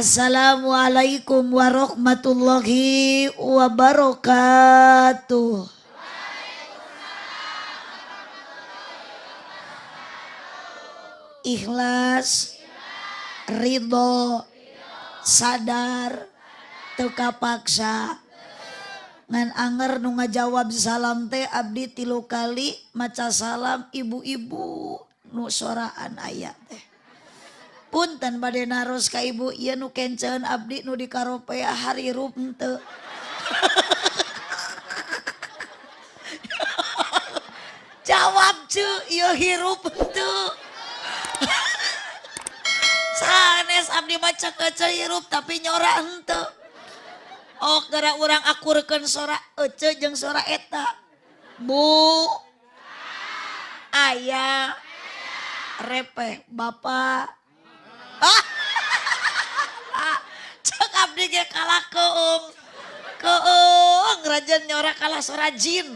Assalamualaikum warahmatullahi wabarakatuh. Ikhlas, ridho, sadar, teu kapaksa. Ngan anger nu ngajawab salam teh abdi 3 kali maca salam ibu-ibu nu soraan aya teh. Punten bade naros ka ibu ieu nu kenceun abdi nu dikaropea harirup henteu. Jawab cu ieu hirup henteu. Sanes abdi maca kece hirup tapi nyora henteu. Oh gara urang akurkeun sora ece jeung sora eta. Bu. Ayah. Repeh bapak. Cek abdi ge kalah keung rajan nyora kalah sora jin.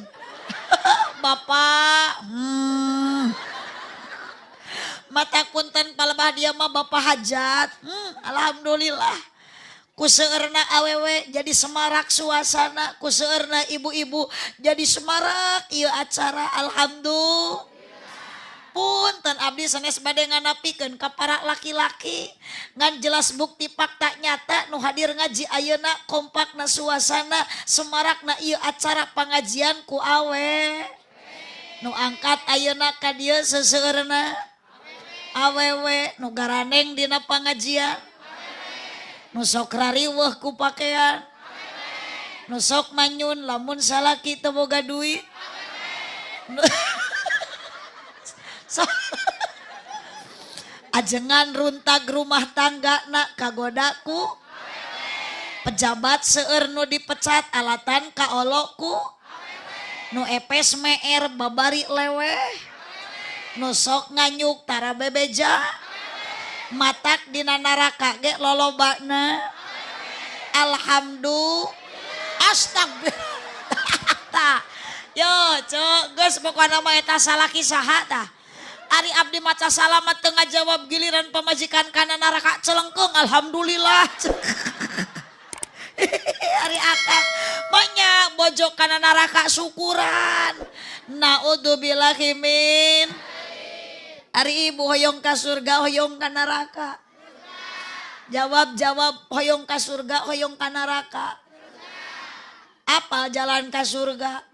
Bapak mata punten palebah dia mah bapak hajat. Alhamdulillah ku seueurna awewe jadi semarak suasana, ku seueurna ibu-ibu jadi semarak ieu acara. Alhamdulillah. Punten abdi sanes bade nganapikeun ka para laki-laki ngan jelas bukti fakta nyata nu hadir ngaji ayeuna kompakna suasana semarakna ieu acara pangajian ku awe nu angkat ayeuna ka dieu seseueurna awewe nu garaneng dina pangajian nu sok rariweuh ku pakean nu sok manyun lamun salaki teu boga duit ajengan runtag rumah tangga nak kagodaku pejabat seueur nu dipecat alatan kaolokku nu epes meer babari lewe nu sok nganyuk tara bebeja matak dina naraka ge lolobana. Alhamdulillah. Astagfirullah. Yo cok geus pokona mah eta salaki saha tah. Ari abdi maca salamat teu ngajawab giliran pamajikan kana neraka celengkeung. Alhamdulillah. Ari akang banyak bojok kana neraka syukuran. Naudzubillahi min. Ari ibu hoyong ka surga hoyong ka neraka. Jawab hoyong ka surga hoyong ka neraka. Apa jalan ka surga?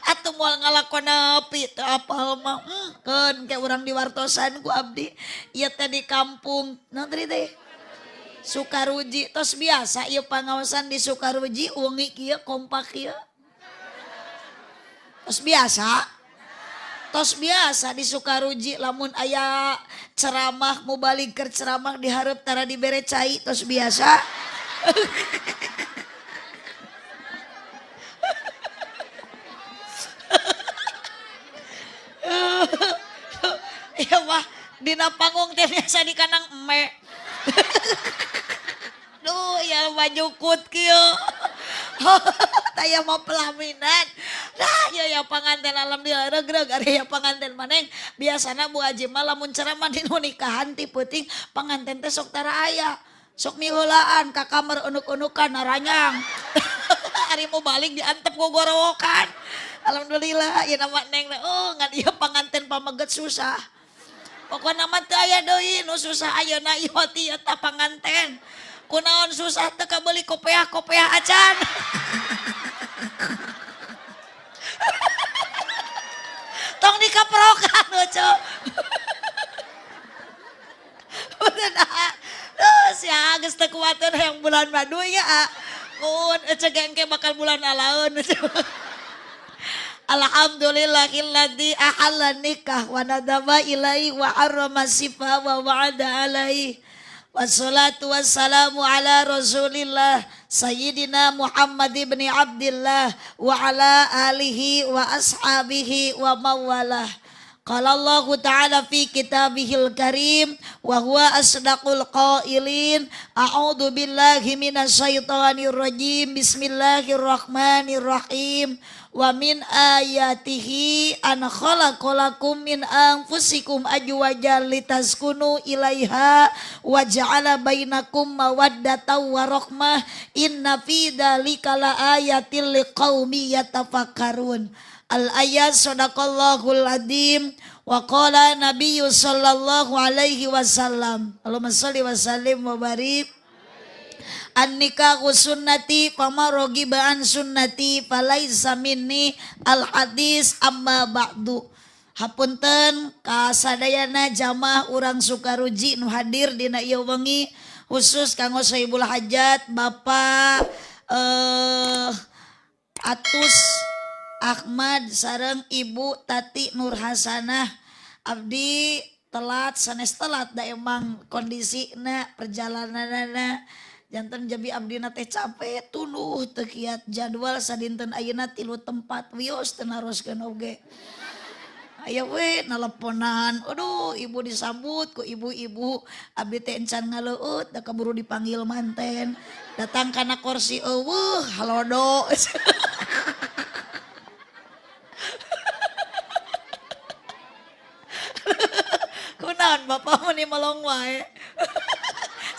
Atuh moal ngalakon nepi teu apal mah keun ke urang diwartosan ku abdi ieu teh di kampung naon teh Sukaruji tos biasa ieu pangaosan di Sukaruji wengi kieu kompak kieu tos biasa di Sukaruji lamun aya ceramah mubalik keur ceramah dihareup tara dibere cai tos biasa. Ya mah dina panggung teh biasa di kanang eme. Duh ya baju kut kieu. Taya mah pelaminan. Nah ya panganten alhamdulillah regreg ari ya panganten maneng. Biasana Bu Haji mah lamun ceramah di nikahan ti peuting panganten teh sok tara aya. Sok miheulaan ka kamar unuk-unukan naranyang. Ari mau balik diantep ku gorowokan. Alhamdulillah ya nama neng oh ngan ieu panganten pameget susah. Pokona mah teu aya deui nu susah ayeuna ieu ti eta panganten. Kunaon susah teu kabeli kopeah-kopeah acan. Tong dikaprokan cok. Udah sia geus teu kuateun hayang bulan madu ya. Mun ece gengke bakal bulan alaun. Alhamdulillahilladzi ahalla nikah wa nadaba ilaihi wa harrama sifa wa wa'ada alaihi. Wassalatu wassalamu ala Rasulillah Sayyidina Muhammad ibn Abdillah wa ala alihi wa ashabihi wa mawalah. Qala Allah Ta'ala fi kitabihil karim wa huwa asdaqul qailin. A'udzu billahi minasyaitonir rajim. Bismillahirrahmanirrahim. Wa min ayatihi an khalaqalakum min anfusikum azwajan litaskunu ilaiha wa ja'ala bainakum mawaddatan wa rahmah. Inna fi dzalika laayatil liqaumi yatafakkarun. Al-ayat sadaqallahul adzim wa qala nabiyyu sallallahu alaihi wasallam. Allahumma shalli wa sallim wa barik. An-nikahu sunnati fama rogiba an sunnati falaisa minni al-hadis amma ba'du. Hapunten kasadayana jamaah urang Sukaruji nu hadir dina ieu wengi khusus kanggo Sohibul Hajat Bapak Atus Ahmad sareng Ibu Tati Nur Hasanah. Abdi telat sanes telat da emang kondisina perjalananana janten jabi abdina teh capek tuluh teu kiat jadwal sadinten ayeuna 3 tempat wios teu naroskeun oge. Aya we naleponan, aduh ibu disambut ku ibu-ibu, abdi teh encan ngaleueut da kaburu dipanggil manten. Datang kana kursi eueuh halodo. Kunaon bapak meni melong wae.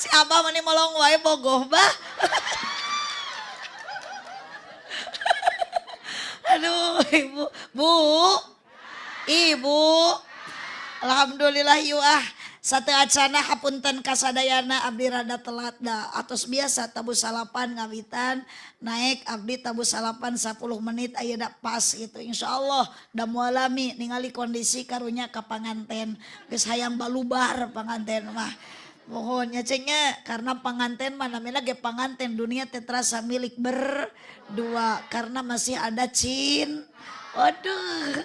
Si abah meni melong wae bogoh bah. Aduh ibu, ibu, alhamdulillah yuk sate acana hapunten kasadayana abdi rada telat da atos biasa tabu salapan ngawitan naik abdi tabu salapan 10 menit ayeuna pas gitu insyaallah da mualami ningali kondisi karunya ka panganten geus hayang balubar panganten mah mohonnya cengnya karena panganten mah namina ge panganten dunia teh terasa milik berdua karena masih ada waduh.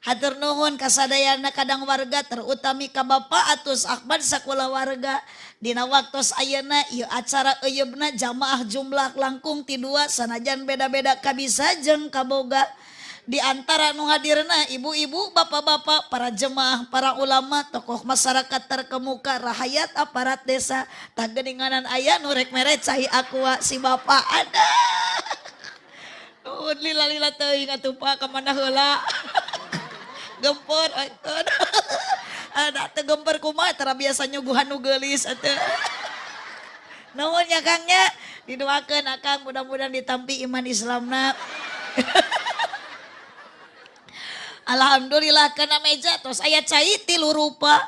Hatur nuhun kasadayana kadang warga terutami ka Bapak Atus Ahmad sakula warga dina waktos ayeuna ieu acara eyeubna jamaah jumlah langkung ti 2 sanajan beda-beda kabisa jeung kaboga di antara nu hadirna ibu-ibu bapak-bapak para jemaah para ulama tokoh masyarakat terkemuka rahayat aparat desa tah geuninganan aya nu rek mere cai aqua si bapak ada nuhun lila-lila teuing atuh Pak ka mana heula gempor ada teu gempor kumaha tara biasa nyuguhan nu geulis atuh nuhun ya Kangnya didoakeun akang mudah-mudahan ditampi iman Islamna. Alhamdulillah kena meja tos aya cai 3 rupa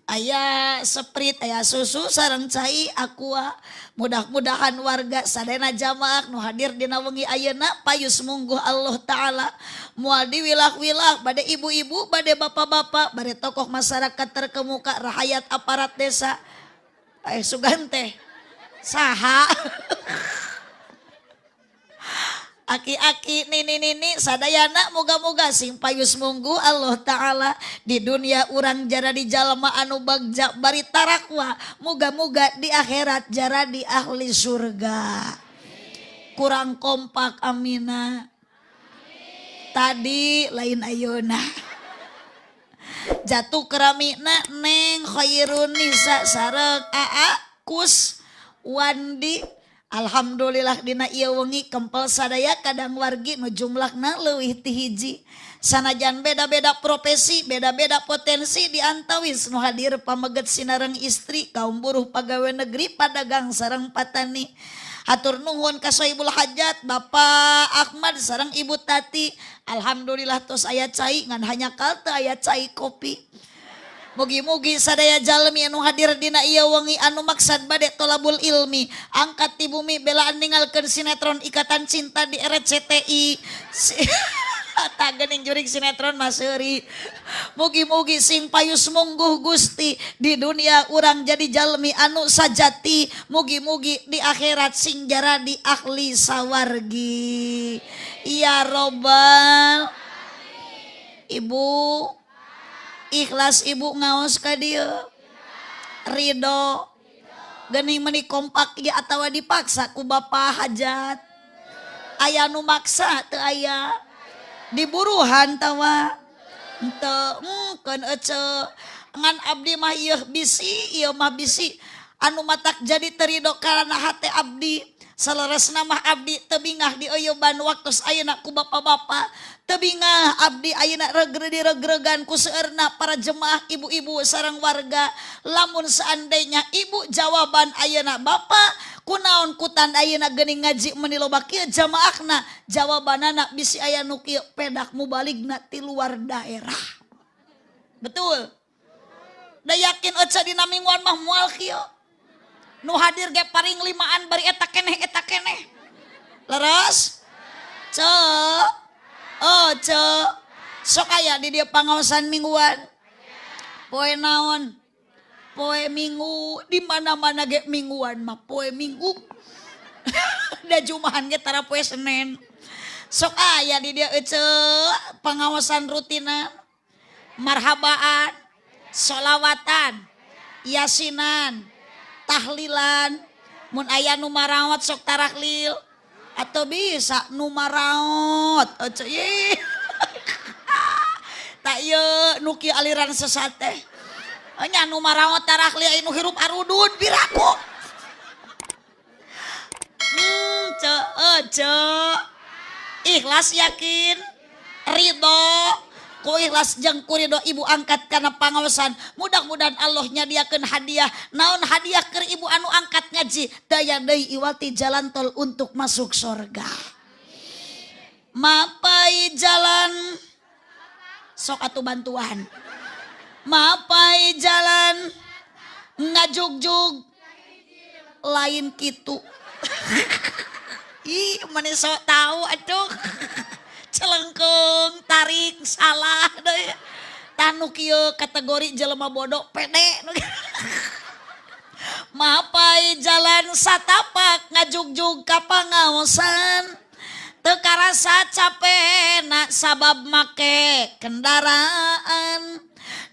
aya Sprite aya susu sareng cai aqua. Mudah-mudahan warga sadayana jamaah nu hadir dina wengi ayeuna payus mungguh Allah Ta'ala moal diwilah-wilah bade ibu-ibu bade bapak-bapak bade tokoh masyarakat terkemuka rahayat aparat desa sugante saha aki-aki nini-nini sadayana moga-moga sing payus mungguh Allah Ta'ala di dunia urang jara di jalma anu bagja bari tarakwa moga-moga di akhirat jara di ahli surga. Kurang kompak amina tadi lain ayeuna jatuh keramina Neng Khairun Nisa sareng Aa Kus Wandi. Alhamdulillah dina ieu wengi kempel sadaya kadang wargi nu jumlahna leuwih ti hiji sanajan beda-beda profesi beda-beda potensi diantawis nu hadir pameget sinareng istri kaum buruh pagawe negeri padagang sareng patani. Hatur nuhun ka Sohibul Hajat Bapak Ahmad sareng Ibu Tati. Alhamdulillah tos aya cai ngan hanya kalteu aya cai kopi. Mugi-mugi sadaya jalmi anu hadir dina ieu wengi anu maksad bade tolabul ilmi angkat ti bumi belaan ningalkeun sinetron Ikatan Cinta di RCTI. Tak geuning jurig sinetron mah seuri. Mugi-mugi sing payus mungguh Gusti di dunia urang jadi jalmi anu sajati. Mugi-mugi di akhirat sing jara di ahli sawargi. Ya Robbal. Ibu ikhlas ibu ngaos ka dieu ridho geuning meuni kompak ieu atawa dipaksa ku Bapak Hajat aya nu maksa teu aya diburuhan tawa henteu kan ngan abdi mah ieu mah bisi anu matak jadi terido karena hati abdi saleresna mah abdi tebingah di oyeuban waktos ayeuna ku bapak-bapak tebingah abdi ayeuna regregan ku seueurna para jemaah ibu-ibu sareng warga lamun seandainya ibu jawaban ayeuna bapak kunaon kutan ayeuna geuning ngaji meuni loba kieu jamaahna jawabanana bisi aya nu kieu pedak mubaligna ti luar daerah betul da yakin euca dina mingguan mah moal kieu nu hadir ge paring limaan bari eta keneh leres sok aya di dieu pangaosan mingguan poe naon poe minggu di mana-mana ge mingguan mah poe minggu da jumahan ge tara poe Senin sok aya di dieu pangaosan rutinan marhabaan sholawatan yasinan tahlilan mun aya nu marawat sok taraklil atau bisa nu marawat tak ieu nu kieu aliran sesat teh nya nu marawat taraklil anu hirup arudun biraku ikhlas yakin ridho ku ikhlas jeung ku ridho ibu angkat kana pangaosan mudah-mudahan Allah nyadiakeun hadiah naon hadiah keur ibu anu angkat ngaji daya deui iwati jalan tol untuk masuk surga mapai jalan sok atuh bantuan mapai jalan ngajugjug lain kitu ih mane sok tahu atuh celengkeung tarik salah deui tanu kieu kategori jelema bodoh pede mapai jalan satapak ngajugjug ka pangaosan teu karasa capena sabab make kendaraan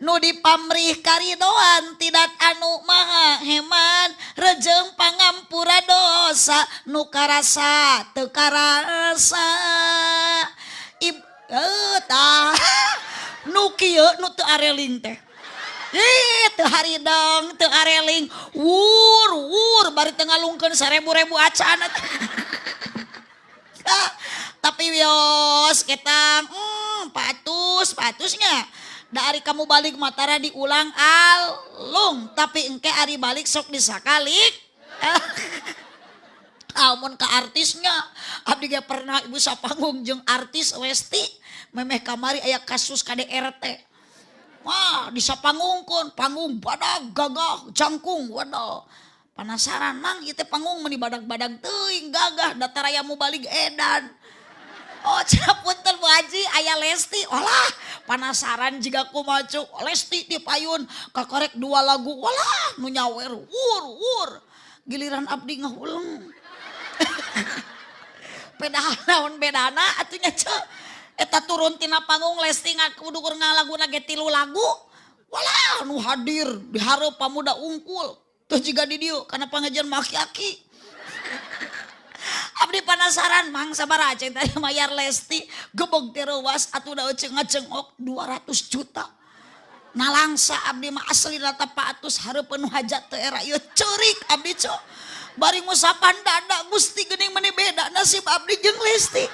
nu dipamrih karidoan tidak anu maha hemat rejeung pangampura dosa nu karasa teu karasa nu kieu nu teu areling teh teu haridang teu areling wur bari teu ngalungkeun 1000 acan tapi wios kita patusnya da ari kamu balik matara diulang alung tapi engke ari balik sok disakalik amun ka artisnya abdi ge pernah ibu sapanggung jeung artis Westi memeh kamari aya kasus KDRT wah disapangungkeun panggung badag gagah jangkung waduh penasaran mang ieu teh panggung meuni badag-badag teuing gagah datar aya mu balik edan oh cenah punten Bu Haji aya Lesti olah penasaran jiga kumaha Lesti dipayun kakorek 2 lagu walah nu nyawer wur giliran abdi ngahuleng pedahan naon bedana atunya eta turun tina panggung Lesti ngakudukur ngalaguna ge 3 lagu walah nu hadir dihareup pamuda ungkul teu jiga di dieu kana pangajian maki-aki abdi penasaran mang sabaraha ceng tadi mayar Lesti gebeg tereuwas atuh da euceung ngajengok 200 juta nalangsa abdi mah asli rata paatus hareupeun hajat teu era ieu ceurik abdi bari ngusapan dada Gusti geuning meuni beda nasib abdi jeung Lesti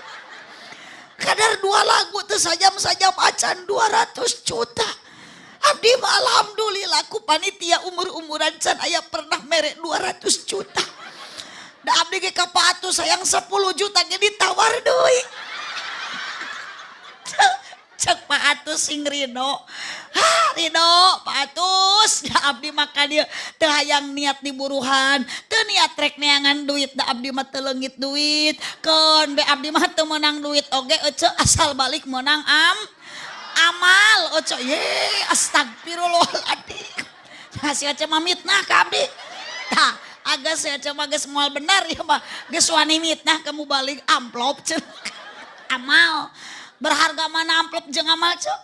kadar 2 lagu teu sajam-sajam acan 200 juta abdi mah alhamdulillah ku panitia umur-umuran can aya pernah mere 200 juta da abdi ge ka paatus sayang 10 juta ge ditawar deui cek paatus sing Rino Rino paatus da abdi maka dia teu hayang niat diburuhan teu niat rek neangan duit da abdi mah teu leungit duit keun be abdi mah teu meunang duit oge euceuk asal balik meunang amal euceuk ye astagfirullahaladzim hasil aja mah mitnah ka abdi tah agas ya cuma geus moal benar ya mah geus wani mitnah kamu balik amplop ceuk amal berharga mana amplop jeung amal ceuk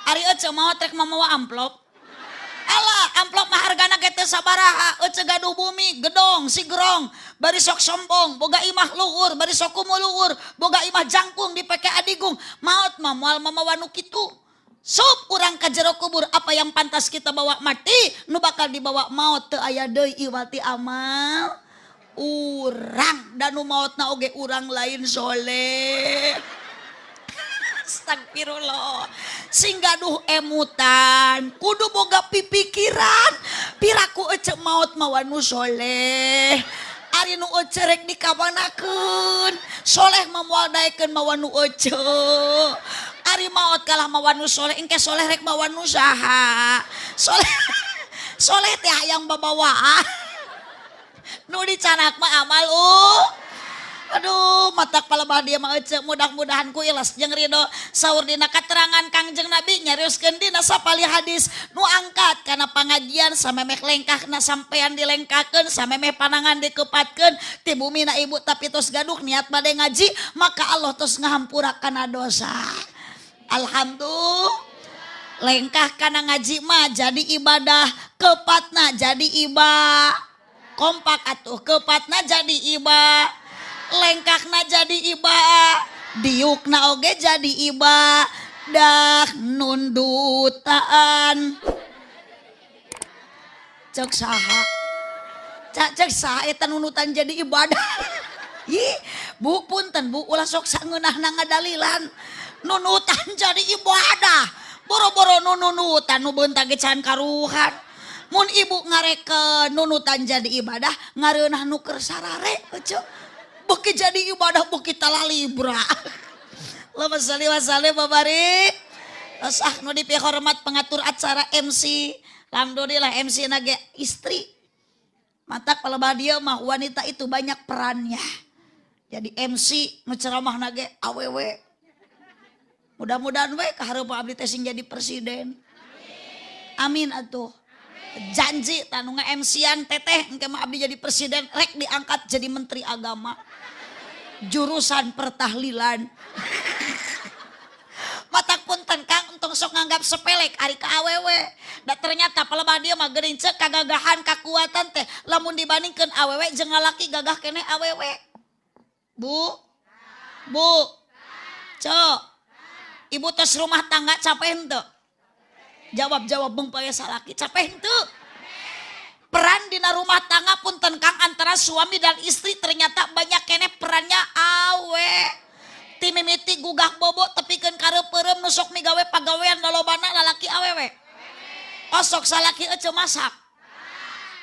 ari euceuk mau trek mamawa amplop Alah amplop mah hargana ge teu sabaraha, ece gaduh bumi, gedong, sigrong, bari sok sombong, boga imah luhur, bari sok kumu luhur, boga imah jangkung dipake adigung, maot mah moal mamawa nu kitu. Sup urang ka jero kubur, apa yang pantas kita bawa mati, nu bakal dibawa maut teu aya deui iwati amal urang, dan nu maotna oge urang lain soleh. Astagfirullah. Sing gaduh emutan kudu boga pipikiran piraku ece maot mawa nu soleh. Ari nu ece rek dikabanakeun, soleh moal daekeun mawa nu ece. Ari maot kalah mawa nu soleh, engke soleh rek mawa nu saha. Soleh teh hayang babawaan. Nu dicanak mah amal Aduh, matak palebah dia mah ece, mudah-mudahan ku ilas jeung ridho saur dina katerangan Kangjeng Nabi nyarioskeun dina sapali hadis nu angkat kana pangajian samemeh lengkahna sampean dilengkakeun, samemeh panangan dikepatkeun ti bumina ibu tapi tos gaduh niat bade ngaji, maka Allah tos ngahampura kana dosa. Alhamdulillah. Lengkah kana ngaji mah jadi ibadah, kepatna jadi kompak atuh, kepatna jadi lengkakna jadi diukna oge jadi dah nundutaan. Cek saha eta nunutan jadi ibadah. Ih, Bu punten Bu, ulah sok sangeunahna ngadalilan. Nunutan jadi ibadah. Boro-boro nunutan nu beuntak ge can karuhan. Mun ibu ngareke nunutan jadi ibadah, ngareunah nu keur sarare eueuh. Beki jadi ibadah beki talalibra. Allahumma shalli wa sallim wa barik. Tasah nu dipihormat pengatur acara MC. Alhamdulillah MC na ge istri. Matak palebah dia mah wanita itu banyak perannya. Jadi MC nu ceramahna ge awewe. Mudah-mudahan we kahareup abdi teh sing jadi presiden. Amin atuh. Janji tanu nge-MC-an teteh engke mah abdi jadi presiden rek diangkat jadi menteri agama. Jurusan pertahlilan. Matak punten Kang untung sok nganggap sepelek ari ka awewe. Da ternyata palebah dia mah geuning ceuk kagagahan kakuatan teh lamun dibandingkeun awewe jeung lalaki gagah kene awewe. Bu. Cok. Ibu tos rumah tangga capek henteu? Jawab bengpaya salaki capek henteu? Peran dina rumah tangga punten Kang antara suami dan istri ternyata banyak kene perannya awe. Ti mimiti gugah bobo tepikeun kareupeurem nu sok migawe pagawean lolobana lalaki awewe. Osok salaki ece masak.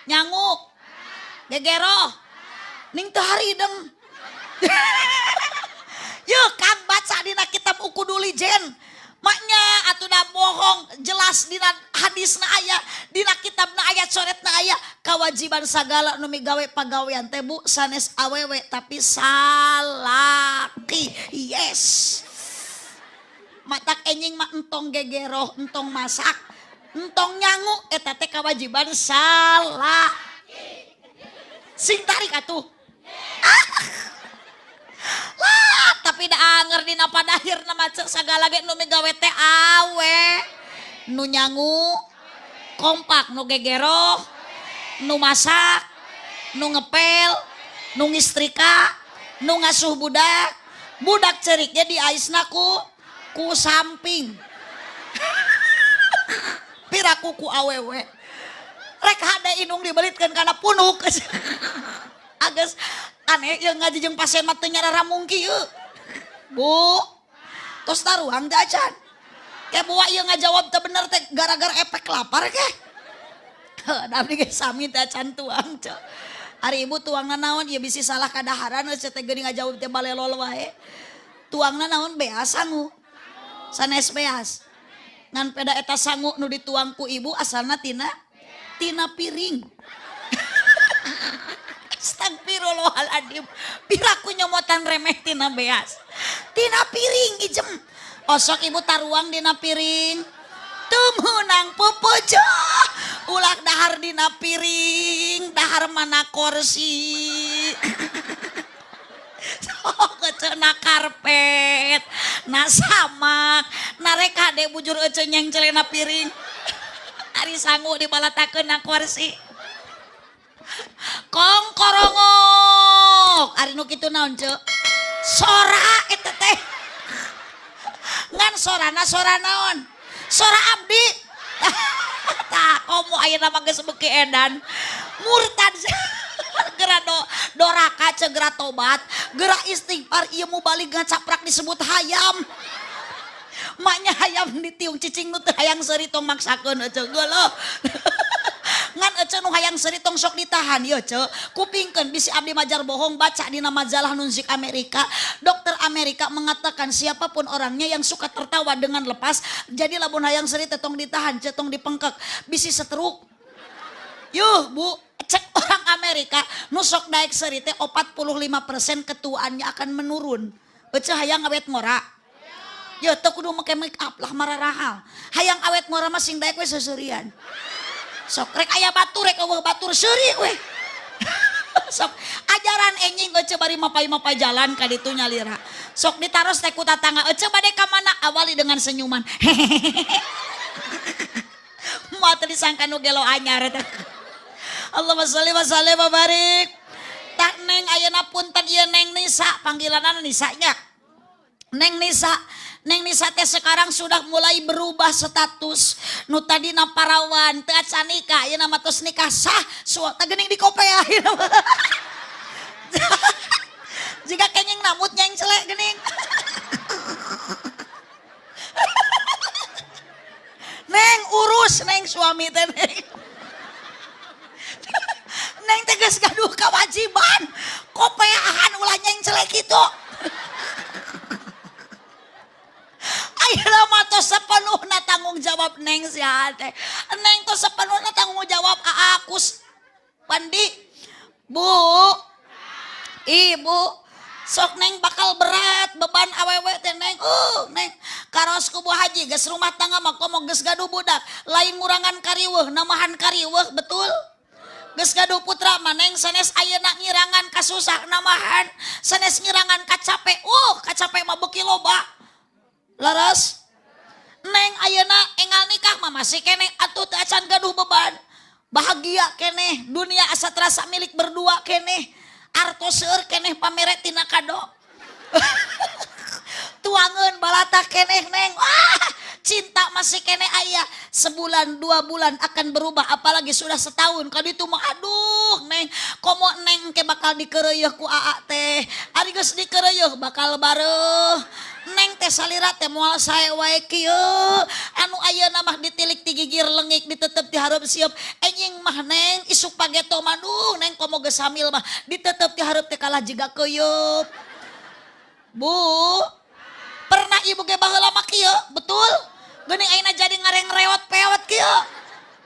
Nyanguk. Gegero. Ning teu harideng. Yuk Kang baca dina kitab Ukudulijen. Maknya atuh da bohong jelas dina hadisna aya, dina kitabna aya, coretna aya kewajiban sagala nu migawe pagawean teh Bu sanes awewe tapi salaki. Yes. Matak enjing mah entong gegero, entong masak, entong nyangu eta teh kewajiban salaki. Sing tarik atuh. Lah, tapi da anger dina padahirna mah ceuk sagala ge nu migawe teh awe. Nu nyangu, kompak, nu gegero, nu masak, nu ngepel, nu ngistrika, nu ngasuh budak. Budak cerik jadi aisna ku samping. Piraku ku awewe. Rek hade indung dibelitkeun kana punuk. Ages aneh yang ngaji jeung pasien mah teu nyarara mungki yeuh. Bu. Tos taruang teh acan. Ke buah ieu ngajawab teh bener teh gara-gara efek lapar ke. Da abdi ge sami teh acan tuang ceu. Ari ibu tuangna naon ieu bisi salah kadaharan geus teh geuning ngajawab teh balelol wae. Tuangna naon beas sangu. Sanes beas. Ngan peda eta sangu nu dituang ku ibu asalna tina piring. Astagfirullahaladzim. Piraku nyomotan remeh tina beas. Tina piring ijem. Osok ibu taruang dina piring. Tumunang pupujo. Ulah dahar dina piring. Dahar mana kursi. Kecena karpet. Na samak. Na rek hade bujur ece nyengcelena piring. Ari sangu dibalatakeun na kursi. Kong korongok. Ari nu kitu naon, Ceu? Sora eta teh. Ngan sorana sora naon? Sora abdi. Tah komo ayeuna mah geus beuki edan. Murtad. Gera doraka cegera tobat, gera istighfar ieu mu balik ngacaprak disebut hayam. Maknya hayam ditiung cicing nu teu hayang seuri tong maksakeun ece geuleuh. Ngan ece nu hayang seuri tong sok ditahan ieu ce. Kupingkeun bisi abdi majar bohong baca dina majalah Newsweek Amerika. Dokter Amerika mengatakan siapapun orangnya yang suka tertawa dengan lepas, jadi lamun hayang seuri teh tong ditahan, ce tong dipengkek, bisi stroke. Yuh Bu, cek orang Amerika nusok daek seri teh 45% ketuaannya akan menurun. Ece hayang awet ngora. Ya teu kudu make make up lah mararahal. Hayang awet ngora mah sing daek we seseurian. Sok rek aya batur rek eueuh batur seuri we. Sok ajaran enjing ece bari mapai-mapai jalan ka ditu nyalira. Sok ditaros teh ku tatangga ece bade ka mana awali dengan senyuman. Moal teu disangka nu gelo anyar teh. Allahumma sholli wa sallim wa barik. Tak neng ayeuna punten ieu Neng Nisa, panggilanna Nisa nya. Neng Nisa teh sekarang sudah mulai berubah status. Nu tadina parawan teu acan nikah, ayeuna mah tos nikah sah, teh geuning dikopea ayeuna mah. Jika kenging namut nyeng celek geuning. Neng urus neng suami teh neng. Neng tegas gaduh kewajiban kopeahan ulah nyeng celek kitu. Ayeuna mah tos sapenuhna tanggung jawab neng sia teh. Neng tos sapenuhna tanggung jawab Aakus Pandi. Bu, Ibu, sok neng bakal berat beban awewe teh neng. Neng karos ku Bu Haji geus rumah tangga mah komo geus gaduh budak, lain murangan kariweuh, namahan kariweuh betul. Geus gaduh putra maneng sanes ayeuna ngirangan kasusah namahan, sanes ngirangan kacape. Kacape mah beuki loba. Laras. Neng ayeuna enggal nikah mah masih keneh atuh teu acan gaduh beban. Bahagia keneh, dunia asa terasa milik berdua keneh. Artos seueur keneh pamere tina kado. Tuangeun balata keneh neng. Cinta masih kene aya, sebulan 2 bulan akan berubah, apalagi sudah setahun. Kali itu mah aduh neng, komo neng ke bakal dikeureueuh ku aa teh. Ari geus dikeureueuh bakal bareuh. Neng teh salira teh moal sae wae kieu. Anu ayeuna mah ditilik ti gigir leungik ditetep ti hareup sieup. Enjing mah neng isuk pageto manduh neng komo geus hamil mah ditetep ti hareup teh kalah jiga keuyeub. Bu, pernah ibu ge baheula mah kieu, betul? Geuning ayeuna jadi ngareng rewot-pewot kieu.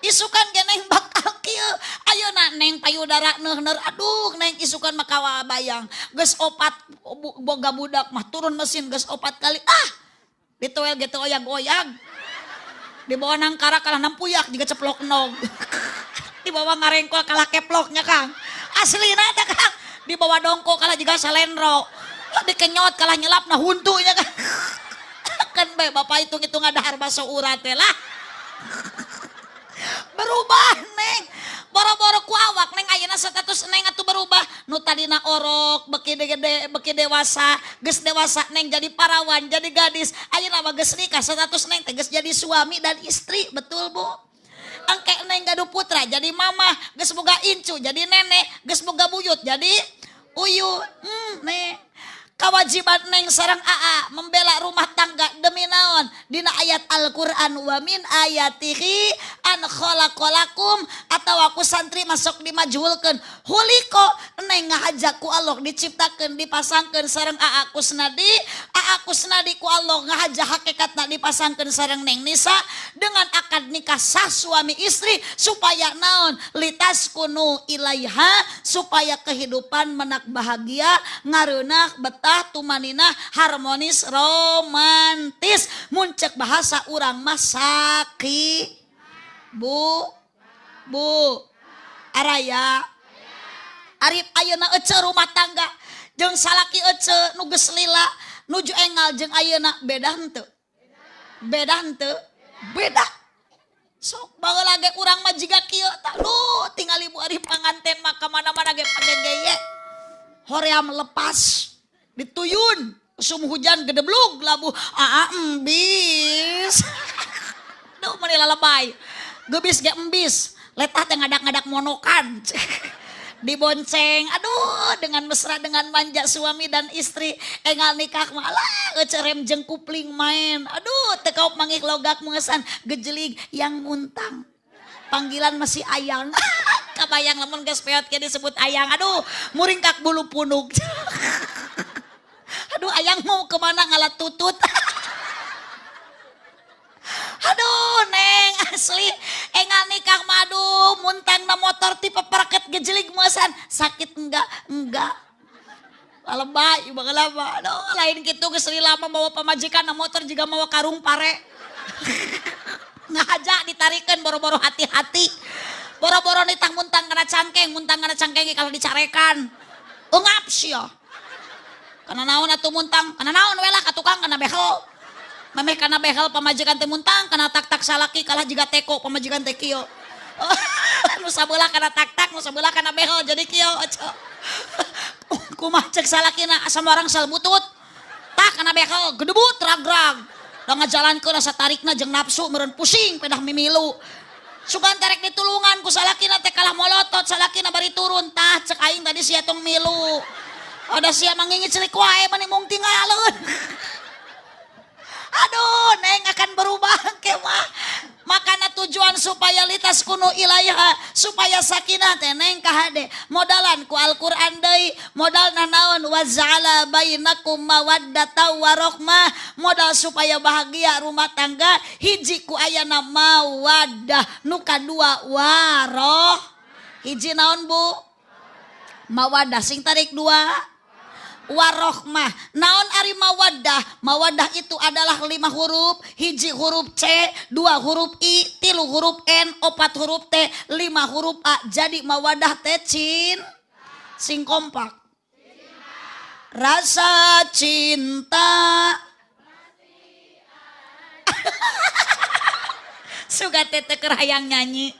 Isukan ge neng bakal kieu. Ayeuna neng payudara neuh-neuh, aduh neng isukan mah kawabayang. Geus 4 boga budak mah turun mesin geus 4 kali. Ditoel ge teu oyag-oyag. Di bawah nangkara kalah nampuyak jiga ceplok nog. Di bawah ngarengkol kalah keploknya Kang. Aslina teh Kang. Di bawah dongko kalah jiga salendro. Dikenyot kalah nyelapna huntunya Kang. Kan bae bapak hitung-hitung dahar baso urat teh lah. Berubah neng. Boro-boro ku awak neng ayeuna status neng atuh berubah. Nu tadina orok beki gede beki dewasa, geus dewasa neng jadi parawan, jadi gadis. Ayeuna mah geus nikah status neng teh geus jadi suami dan istri, betul Bu? Angke neng gaduh putra jadi mama, geus boga incu jadi nenek, geus boga buyut jadi uyu. Neng kewajiban neng sareng aa membela rumah tangga demi naon dina ayat Al-Qur'an wa min ayatihi an khalaqalakum atawa ku santri masuk dimajhulkeun huliko neng ngahajak ku Allah diciptakeun dipasangkeun sareng aa kusnadi ku Allah ngahajak hakikatna dipasangkeun sareng neng Nisa dengan akad nikah sah suami istri supaya naon litaskunu ilaiha supaya kehidupan menak bahagia ngareunah tumaninah harmonis romantis muncek bahasa urang mah saki bu araya arif ayeuna ece rumah tangga jeung salaki ece nu geus lila nuju engal jeung ayeuna beda henteu beda sok baheula ge urang mah jiga kieu tah duh tinggal ibu ari panganten mah ka mana-mana ge pagegeye hoream lepas dituyun usum hujan gedeblug labu embis duh meni lalebay gebis ge embis letah teh ngadak-ngadak monokan dibonceng aduh dengan mesra dengan manja suami dan istri engal nikah malah cerem jeung kupling main aduh teu kaup mangih logak mengesan gejelig yang muntang panggilan masih ayang kabayang lamun geus peot ge disebut ayang aduh muring kak bulu punuk aduh ayang mau kemana ngalat tutut aduh neng asli engal nikah madu muntang na motor tipe perket gejelig muasan sakit enggak lalebay bageula mah aduh lain kitu geus lama bawa pamajikan na motor juga mawa karung pare ngahaja ditarikeun boro-boro hati-hati boro-boro nitah muntang kana cangkeng kalau dicarekan eungap sia kana naon atuh muntang kana naon we lah ka tukang kana behel memeh kana behel pamajikan teh muntang kana tak-tak salaki kalah jiga teko pamajikan teh kieu nu sabeula kana tak-tak nu sabeula kana behel jadi kieu kumaha cek salakina asa marang sal butut tah kana behel gedebut ragrag da ngajalankeun asa tarikna jeung nafsu meureun pusing pedah mimilu sugan terek ditulungan ku salakina teh kalah molotot salakina bari turun tah cek aing tadi sia tong milu ada sia mangingit celik wae mani mung tinggalun aduh neng akan berubah kemah makanya tujuan supaya litas kuno ilayah supaya sakinah teh neng kahade modalan ku Al-Qur'an deui modal naon wa ja'ala bainakum mawaddatan warahmah modal supaya bahagia rumah tangga hiji ku ayana mawaddah nu kadua waroh hiji naon bu mawaddah sing tarik dua warohmah naon ari mawaddah itu adalah 5 huruf hiji huruf C 2 huruf I 3 huruf N 4 huruf T 5 huruf A jadi mawaddah teh sing kompak rasa cinta suga teh keur hayang nyanyi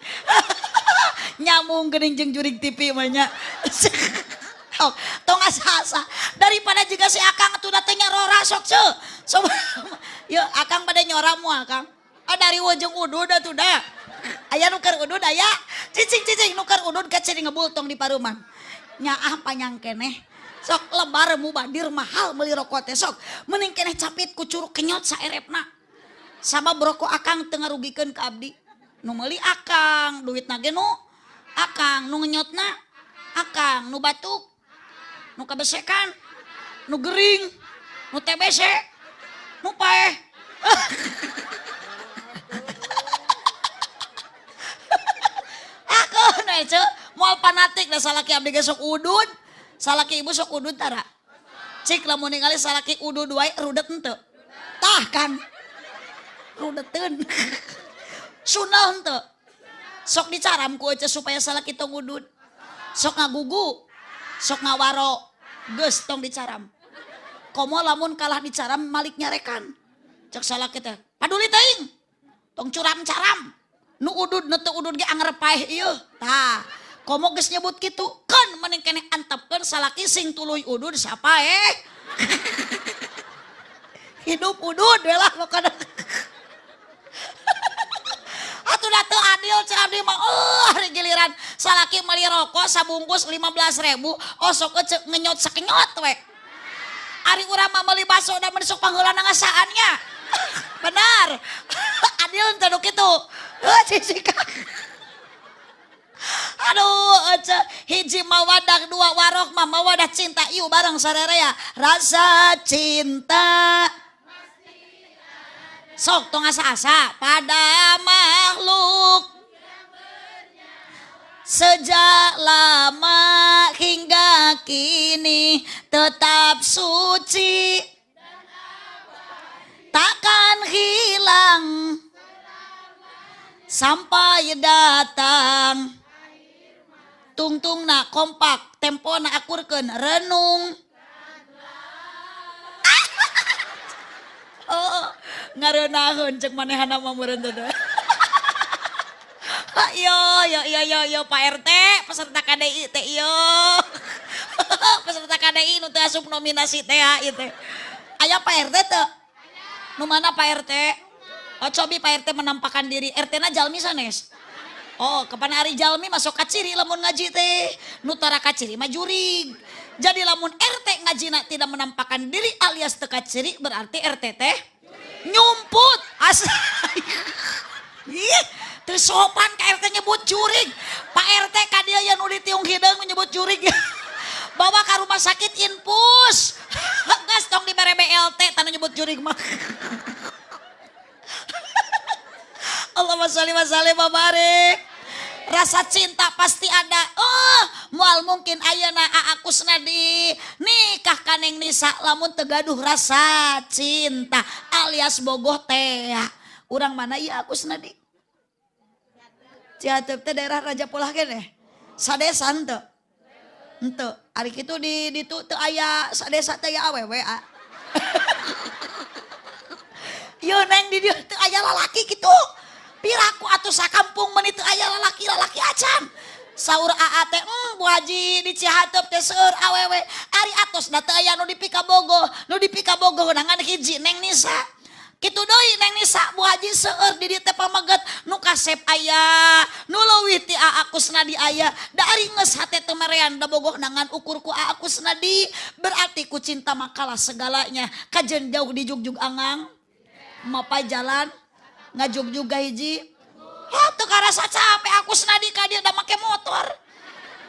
nyamung geuning jeung jurig TV mah nya tong asa daripada juga si akang tuh datangnya rora sok so yuk akang pada nyora mu akang dari wajeng udud atuh da aya nu keur udud aya cicing nu keur udud kaciri ngebultong di paruman nyaah panjang keneh sok lebar mu badir mahal beli rokok teh sok mending keneh capit ku curug kenyot saerepna sama broko akang teu ngarugikeun ka abdi nu meuli akang duitna ge nu akang nu ngenyotna akang nu batuk nu kabesekan nu gering nu TBC nu paeh aku nah itu moal fanatik da salaki abdi ge sok udud salaki ibu sok udud tara cik lamun ningali salaki udud wae rudet henteu tah kan rudeteun sunah henteu sok dicaram ku aja supaya salaki tong udud sok ngagugu sok ngawaro geus tong dicaram komo lamun kalah dicaram malik nyarekan cek salaki teh paduli teuing tong curam caram nu udud nu teu udud ge anger paeh ieu tah komo geus nyebut kitu kan mending keneh antepkeun salaki sing tuluy udud sapaeh hidup udud we lah pokona atuh da teu adil cek abdi mah hari giliran salaki meuli rokok sabungkus 15.000 sok cek ngenyot sakenyot we ari urang mah meuli baso da meni sok pangheulana ngasaannya benar adil teh nu kitu cicika aduh hiji mawadah 2 warohmah mawadah cinta ieu bareng sarerea rasa cinta sok tong asa-asa pada makhluk sejak lama hingga kini tetap suci takkan hilang sampai datang tungtungna kompak tempona akurkeun renung oh ngareunaheun cek manehana mah meureun teh yo Pak RT peserta KDI teh yo. Peserta KDI nu teu asup nominasi teh ieu. Aya Pak RT teu? Nu mana Pak RT? Oh cobi Pak RT menampakkan diri. RT na jalmi sanes. Oh kepana ari jalmi masuk kaciri lamun ngaji teh. Nu tara kaciri mah jurig. Jadi lamun RT ngajina tidak menampakkan diri alias teu kaciri berarti RT teh nyumput. Ih, teu sopan ka RT nyebut jurig. Pak RT ka dieu aya nu ditiung hideung nyebut jurig. Bawa ke rumah sakit infus. Gas tong dibere BLT tanu nyebut jurig mah. Allahumma sholli wa sallim wa barik. Rasa cinta pasti ada. Oh, moal mungkin ayeuna aakusna di nikah kaneng Nisa lamun teu gaduh rasa cinta alias bogoh teh. Urang mana ieu akusna di? Ciateup teh daerah Raja Pulah keneh. Sadesan teu? Henteu. Ari kitu di ditu teu aya sadesa teh aya awewe. Yo neng di dieu teu aya lalaki kitu. Piraku atuh sakampung meni teu aya lalaki acan. Saur AA teh Bu Haji di Cihateup teh seueur awewe. Ari atosna teu aya nu di Pikabogo. Nu di Pikabogo nangan hiji Neng Nisa. Kitu deui Neng Nisa Bu Haji seueur di dieu teh pameget nu kasep aya, nu leuwih ti aakusna di aya. Da ari geus hate teu merean da bogoh nangan ukur ku aakusna di. Berarti ku cinta makalah segalanya. Kajen jauh di jugjug angang. Mapa jalan ngajug juga hiji. Teu karasa capek akusna di ka dieu da make motor.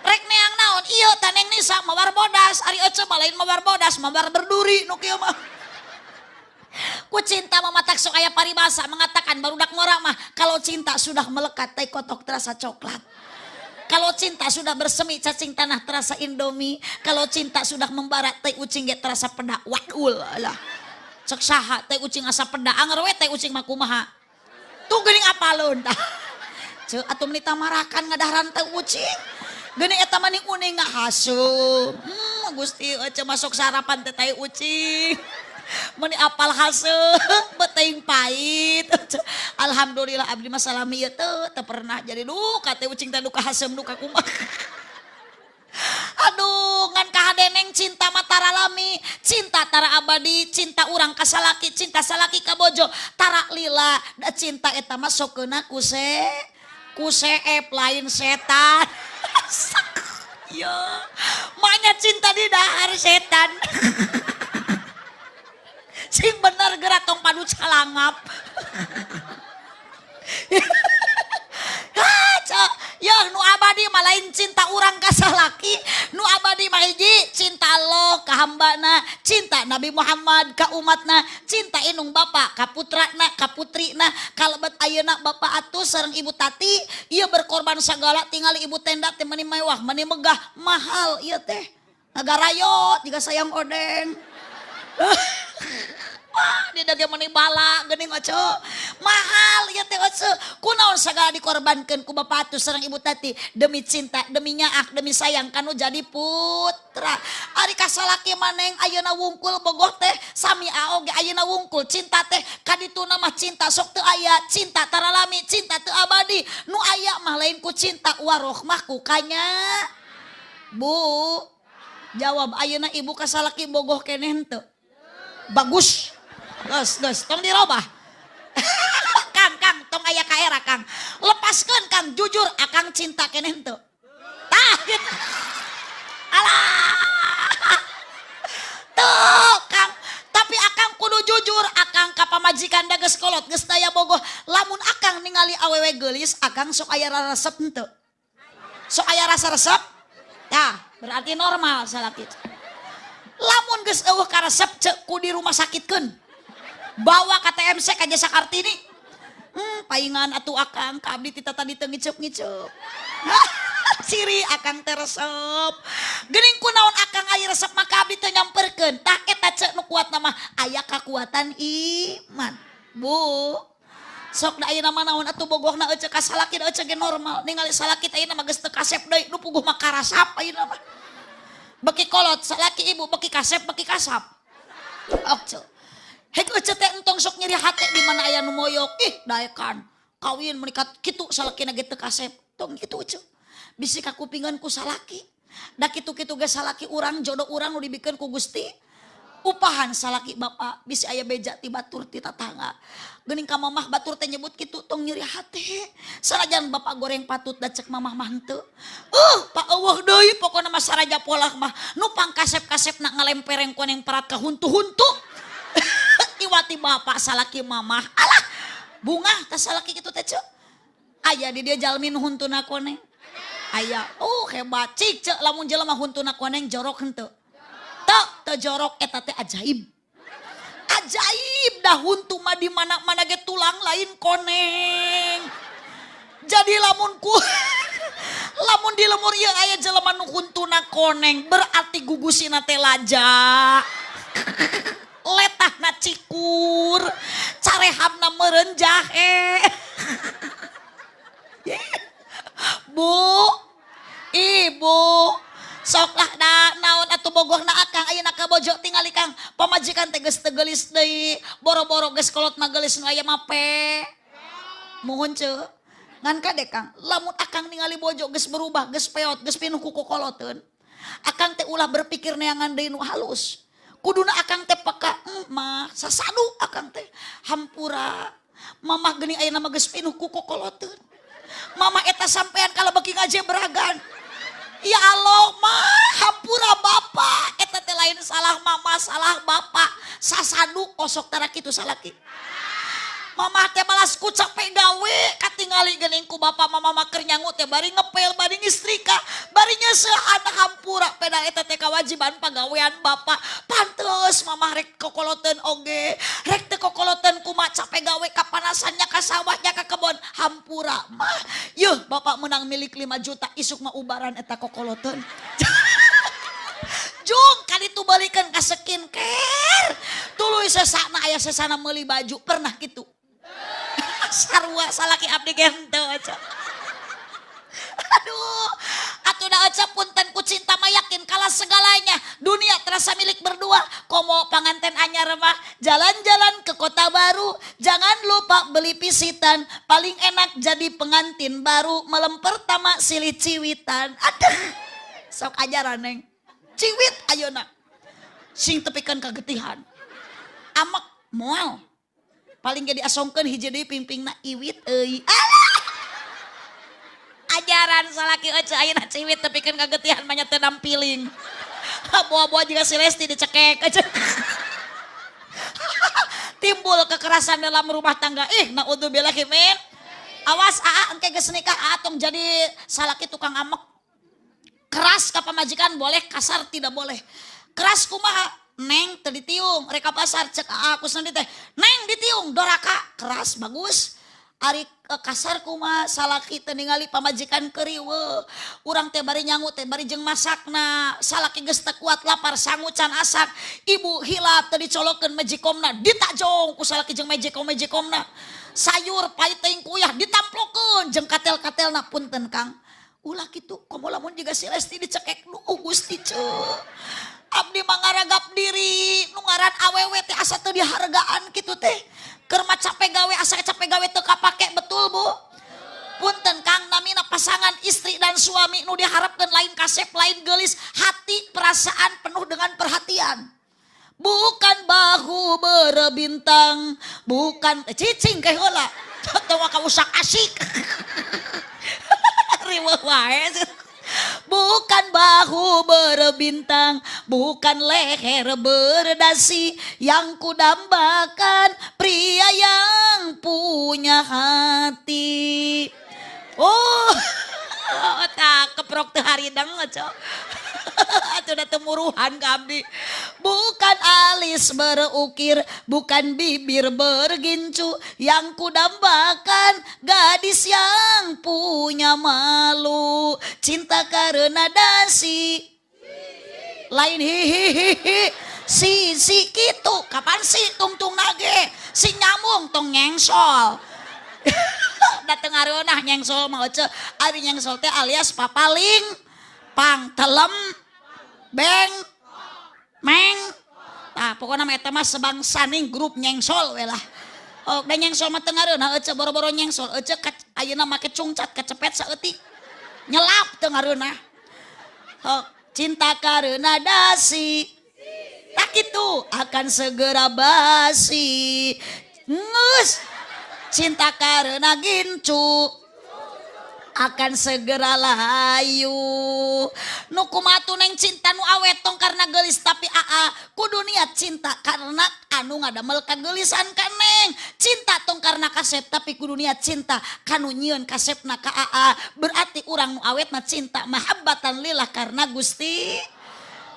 Rek neang naon? Ieu teh Neng Nisa mawar bodas, ari ece mah lain mawar bodas, mawar berduri nu kieu mah. Ku cinta mamatak sok aya paribasa mengatakan barudak ngora mah kalau cinta sudah melekat teh kotok terasa coklat. Kalau cinta sudah bersemi cacing tanah terasa Indomie. Kalau cinta sudah membara teh ucing ge terasa peda. Wadul lah. Cek saha teh ucing asa peda anger we teh ucing mah kumaha? Tuh geuning apaleun tah. Ceu atuh meuni tamarakan ngadaharan teh ucing. Geuning eta mah ning uning ngahaseup. Gusti ece masuk sarapan teh tai ucing. Meni apal haseup beteng pait. Alhamdulillah abdi mah salami ieu teu pernah jadi duka teh ucing teh duka haseup duka kumaha. Aduh ngan kahadeneng cinta mah tara lami, cinta tara abadi, cinta urang ka salaki, cinta salaki ka bojo tara lila. Da cinta eta mah sokeuna kuseep lain setan. Ya, maknya cinta di dahar setan. Sing bener gerak tong padu calangap. Ya nu abadi mah lain cinta urang ka salaki, nu abadi mah hiji cinta Allah ka hambana, cinta Nabi Muhammad ka umatna, cinta inung bapa ka putrana ka putrina. Kalebet ayeuna bapa atus sareng ibu tati ieu berkorban sagala tingali ibu tenda teh meuni mewah meuni megah mahal ieu teh. Ngagarayot jiga sayang odeng. Wah, dia dage meuni bala geuning oco. Mahal ya teh oco. Kunaon sagala dikorbankeun ku bapa atuh sareng ibu tati demi cinta, demi nyaak, demi sayang kanu jadi putra. Ari kasalaki maneng ayeuna wungkul bogoh teh sami aoge ayeuna wungkul cinta teh kadituna mah cinta sok teu aya, cinta tara lami, cinta teu abadi. Nu aya mah lain ku cinta warohmah ku kanya. Bu, jawab ayeuna ibu kasalaki bogoh keneh henteu? Bagus. Geus, tong dirobah. Kang, tong aya ka era Kang. Lepaskeun Kang, jujur akang cinta keneh henteu? Tah gitu. Alah. Tuh Kang, tapi akang kudu jujur, akang ka pamajikan da geus kolot, geus daya bogoh. Lamun akang ningali awewe geulis, akang sok aya resep henteu? Sok aya rasa resep? Tah, berarti normal salaki. Lamun geus eueuh ka resep ceuk ku di rumah sakitkeun. Bawa ka TMC ka Jasa Kartini. Paingan atuh akang ka abdi tita tadi teu ngiceup-ngiceup. Siri akang teh resep. Geuning kunaon akang aya resep maka abdi teu nyamperkeun. Tah eta ceuk nu kuat mah aya kakuatan iman. Bu. Sok da ayeuna mah naon atuh bogohna ece ka salaki da ece ge normal. Ningali salaki teh ayeuna mah geus teu kasep deui, nu puguh mah karasap ayeuna mah. Beki kolot salaki ibu beki kasep beki kasap. Cuk. Hek ece teh entong sok nyeri hate di mana aya nu moyok. Ih daekan. kawin menikah kitu salaki nage teu kasep tong kitu ce bisi kakupingan ku salaki da kitu-kitu ge salaki urang jodoh urang nu dibikeun ku Gusti upahan salaki bapak bisi aya beja ti batur ti tatangga geuning ka mamah batur teh nyebut kitu tong nyeri hate sanajan bapak goreng patut da cek mamah mah henteu pak eueuh deui pokona mah saraja polah mah nu pangkasep-kasepna ngalempereng koneng perat ka huntu-huntu iwati bapak salaki mamah alah bunga tas salaki kitu teh ce aya di dieu jalmi nu huntuna koneng aya hebat cik ce lamun jelema huntuna koneng jorok henteu teu jorok eta teh ajaib dah huntu mah di mana-mana ge tulang lain koneng jadi lamun di lemur ieu aya jelema nu huntuna koneng berarti gugusina teh laja letahna cikur carehamna meureun jahe Bu ibu sok lah da naon atuh bogohna akang ayeuna ka bojo tingali kang pamajikan teh geus teu geulis deui boro-boro geus kolot mah geulis nu aya mape muhun ceu ngan kade kang lamun akang ningali bojo geus berubah geus peot geus pinuh ku kokoloteun akang teh ulah berpikir neangan deui nu halus kuduna akang teh peka mah sasadu akang teh hampura mamah geuning ayeuna mah geus pinuh ku kokoloteun mama eta sampean kalau bagi ngaji beragan ya Allah mah hampura bapak eta teh lain salah mama salah bapak sasadu osok tara kitu salaki mama teh balas ku capek gawe katingali geuning ku bapak mama mah keur nyangu teh bari ngepel bari ngistrika bari nyeuseun anak hampura pedang eta teh kawajiban pagawean bapak panteus mama rek kokoloteun oge rek teu kokoloteun kumaha capek gawe kapanasannya ka sawah nya ka kebon hampura mah yeuh bapak menang milik 5 juta isuk mah ubaran eta kokoloteun Jung kan itu balikan ke skincare tuluy sesana aya sesana meuli baju pernah gitu sarua salaki abdi gento aja aduh atuh da aja punten ku cinta mah yakin kalah segalanya dunia terasa milik berdua komo panganten anyar mah jalan-jalan ke kota baru jangan lupa beli pisitan paling enak jadi pengantin baru malam pertama silih ciwitan aduh sok ajaran neng ciwit ayeuna sing tepikeun kagetihan amek moal paling jadi asongkeun hiji deui pingpingna iwit euy ajaran salaki ece ayeuna ciwit tepikeun kagetihan mah nya teu nampiling boa-boa juga si Lesti dicekek aja timbul kekerasan dalam rumah tangga naudzubillah min awas engke geus nikah tong jadi salaki tukang amek keras ka pamajikan boleh kasar tidak boleh keras kumaha neng teu ditiung reka pasar cek aku sendiri teh neng ditiung doraka keras bagus ari kasar kumaha salaki teh ningali pamajikan keriweuh urang teh bari nyangu teh bari jeung masakna salaki geus teu kuat lapar sangucan asak ibu hilap teh dicolokeun mejikomna ditajong ku salaki jeung mejikomna sayur pai teuing kuyah ditamplokeun jeung katel-katelna punten Kang ulah kitu komo lamun jiga si Lesti dicekek Gusti ceuk abdi mangaragap diri nu ngaran awewe teh asa teu dihargaan kitu teh keur mah capek gawe asa capek gawe teu kapake betul Bu punten Kang namina pasangan istri dan suami nu diharapkeun lain kasep lain geulis hati perasaan penuh dengan perhatian bukan bahu berbintang bukan cicing kayak heula teu ka usak asik riweuh wae bukan bahu berbintang, bukan leher berdasi yang kudambakan pria yang punya hati. Oh, tak keprok teu haridang cok. Atuh da temuruhan ka abdi. Bukan alis berukir, bukan bibir bergincu yang kudambakan gadis yang punya malu. Cinta karena dasi. Lain hihihihi. Si kitu. Kapan si tungtung nage? Si nyamung tong nyengsol. Dateng areunah nyengsol mah ce. Ari nyengsol teh alias papaling, pang telem, beng, meng. Nah pokoknya eta mah sebangsaning grup nyengsol we lah. Oh, da nyengsol mah teu ngareuna ece boro-boro nyengsol. Ece ayeuna make cungcat kecepet saeutik. Nyelap teu ngareuna. Oh, cinta karena dasi. Tak itu akan segera basi. Ngus. Cinta karena gincu akan segera layu. Nu kumatu neng cinta nu awet tong karena gelis tapi kudu niat cinta karena anu ngadamel kagelisan ka neng. Cinta tong karena kasep tapi kudu niat cinta kanu nyieun kasepna ka berarti urang nu awet mah cinta mahabbatan lillah karena Gusti.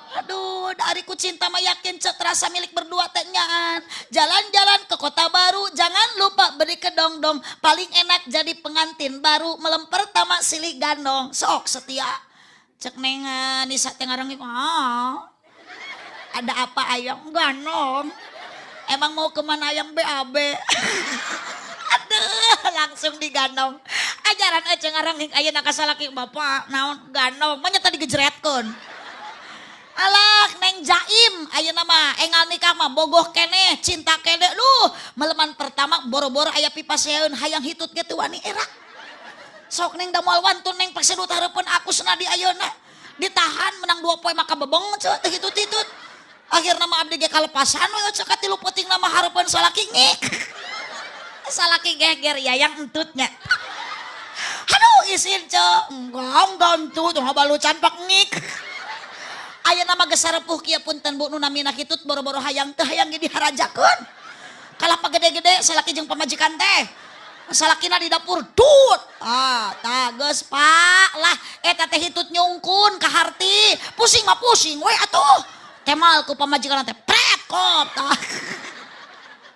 Aduh, dari ku cinta mah yakin cek rasa milik berdua tehnyaan. Jalan-jalan ke kota baru, jangan lupa beri kedong-dong. Paling enak jadi pengantin baru, malam pertama silih gandong. Sok setia. Cek neng Nisa teh ngarang ada apa ayam gandong? Emang mau kemana ayam BAB? Aduh, langsung digandong. Ajaran aja ngarang ayeuna ka salaki bapak naon gandong, mah nyata digejretkeun. Alah neng jaim ayeuna mah engal nikah mah bogoh keneh cinta kede lu meleman pertama boro-boro aya pipaseun hayang hitut ge teu wani era sok neng da moal wantun neng pasedut hareupeun aku senadi ayeuna ditahan menang 2 poe maka bebeng teu hitut-hitut akhirna mah abdi ge kalepasan we cek katilu peutingna mah hareupeun salaki ngik salaki geger yayang entutnya aduh isin cek enggak entut ngabalucan pak ngik. Ayeuna mah geus sarepuh kieu punten Bu nu namina kitut boro-boro hayang teh hayang ge diharajakeun. Kalah pagede-gede salaki jeung pamajikan teh. Salakina di dapur dut. Tah geus Pak lah eta teh hitut nyungkun ka harti. Pusing mah pusing we atuh. Kemal ku pamajikan teh pret kop tah.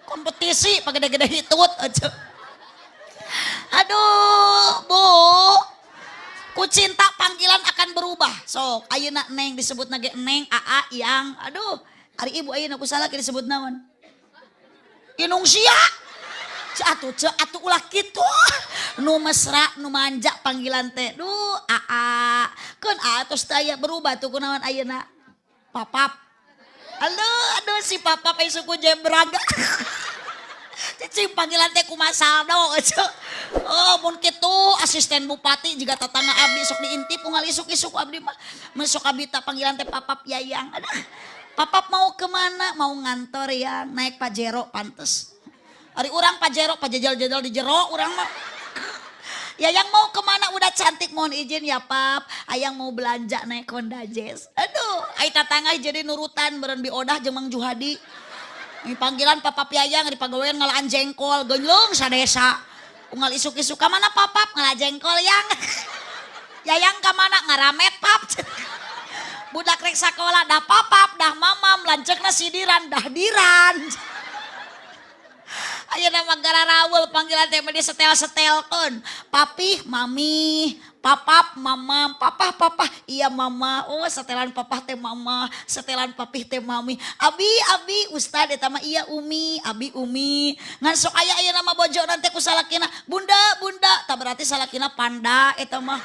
Kompetisi pagede-gede hitut aja. Aduh, Bu. Ku cinta panggilan akan berubah. Sok ayeuna neng disebut nage neng yang aduh ari ibu ayeuna ku salaki disebut naon? Inung sia. Atuh ulah kitu. Nu mesra nu manja panggilan teh. Duh keun tos teh berubah tuh kunaon ayeuna? Papap. Aduh si papap aya suku Jebraga. Cicing panggilan teh kumaha saldo. Oh mun kitu asisten bupati juga tetangga abdi sok diintip unggal isuk-isuk abdi mah masuk abdi tak panggilan teh papap yayang. Aduh papap mau kemana? Mau ngantor ya naik Pajero pantes. Ari urang Pajero pajajal-jajal di jero urang mah. Yayang mau kemana? Udah cantik mohon izin ya pap. Ayang mau belanja naik Honda Jazz. Aduh ai tatangga jadi nurutan beureun biodah jeung Mang Juhadi. Ini panggilan papap yayang di pagawean ngalaan jengkol geulung sadesa. Unggal isuk-isuk ka mana papap ngalah jengkol yang. Yayang ka mana ngaramet pap. Budak rek sakola dah papap dah mamam lanceukna sidiran dah diran. Ayeuna mah gara rawul panggilan teh di setel-setelkeun. Papih mami, papap mama, papa iya mama. Oh setelan papa teh mama, setelan papih teh mami. Abi ustad eta mah iya umi, abi umi. Ngan sok aya ayeuna mah bojo nanti ku salakina bunda tak berarti salakina panda eta mah.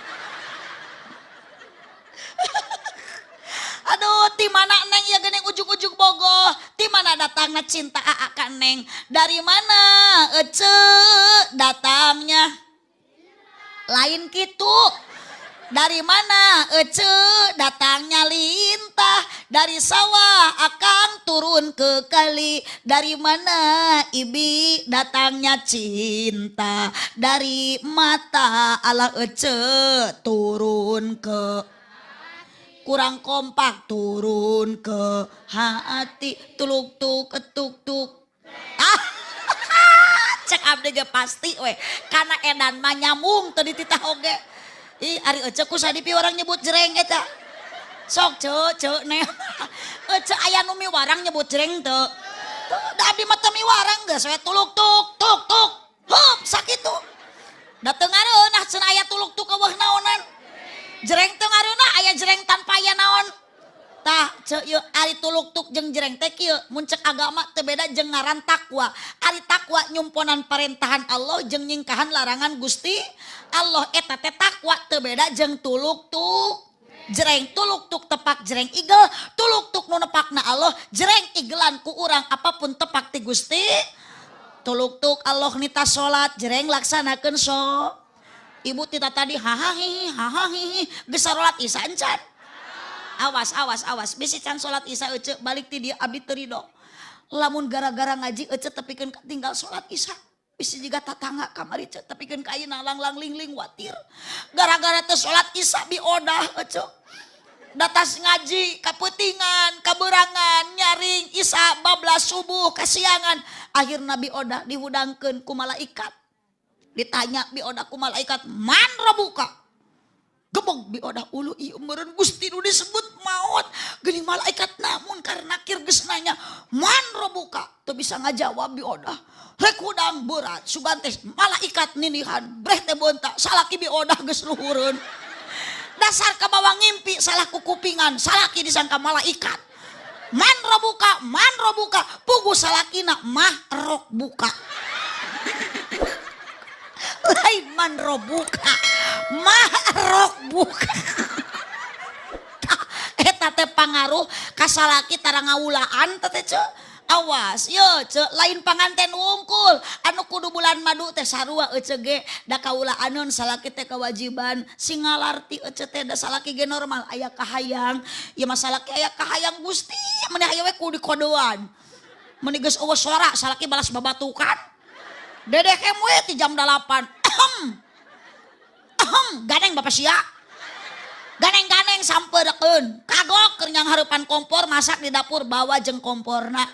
Aduh, ti mana neng ya gening ujug-ujug bogoh. Ti mana datangna cinta ka neng? Dari mana ece datangnya? Lain kitu. Dari mana ece datangnya lintah? Dari sawah akang turun ke kali. Dari mana ibi datangnya cinta? Dari mata ala ece turun ke kurang kompak turun ke hati tuluk-tuk ketuk-tuk. Cek abdi ge pasti we karena edan mah nyambung teu dititah oge. Ih ari ece ku sadipi orang nyebut jreng eta. Sok ceu ne. Ece aya nu miwarang nyebut jreng teu. Da abdi mah teu miwarang geus we tuluk-tuk tuk-tuk. Heup sakitu. Da teu ngareunah cenah aya tuluk-tuk eueuh naonan. Jereng teu ngareuna aya jereng tanpa aya naon. Tah ceu ieu ari tuluk-tuk jeung jereng teh kieu mun ceuk agama teu beda jeung ngaran takwa. Ari takwa nyumponan parentahan Allah jeung nyingkahan larangan Gusti Allah eta teh takwa teu beda jeung tuluk-tuk. Jereng tuluk-tuk tepak jereng igel, tuluk-tuk nu nepakna Allah, jereng igelan ku urang apapun tepak ti Gusti. tuluk-tuk Allah nita salat jereng laksanakeun ibu tita tadi hahahi geus salat isya encan. Awas bisi can salat isya ece balik ti dia abdi teu ridho. Lamun gara-gara ngaji ece tepikeun tinggal salat isya. Bisi juga tatangga kamari ece tepikeun ka ayeuna lang ling watir. Gara-gara teu salat isya biodah ece. Datas ngaji, kaputingan, kaberangan, nyaring, isya, bablas, subuh, kasiangan. Akhir Nabi Oda dihudangkeun ku malaikat. Ditanya bi Oda ku malaikat, man rabuka? Gebog bi Oda ulu ieu meureun Gusti nu disebut maot. Geuning malaikat namun karena kir geus nanya, man rabuka? Teu bisa ngajawab bi Oda. Rek hudang berat, sugantes malaikat ninihan, breh teh beunta, salaki bi Oda geus luhureun. Dasar ke bawah ngimpi salah kukupingan salaki disangka malaikat. Man robuka pugu salakina mah rok buka. Lain man robuka mah rok buka. Eta teh pangaruh ka salaki tara ngawulaan teh ce. Awas yo ce lain panganten wungkul anu kudu bulan madu teh sarua ece ge da kaulaaneun salaki teh kewajiban singalarti ece teh da salaki ge normal aya kahayang ieu mah salaki aya kahayang Gusti meuneh aya we kudu dikodoan meuneh geus eueuh sora salaki balas babatukan dedekem we ti jam 8 ganeng bapak sia ganeng-ganeng sampeurekeun kagok keur nyang hareupan kompor masak di dapur bawa jeung komporna.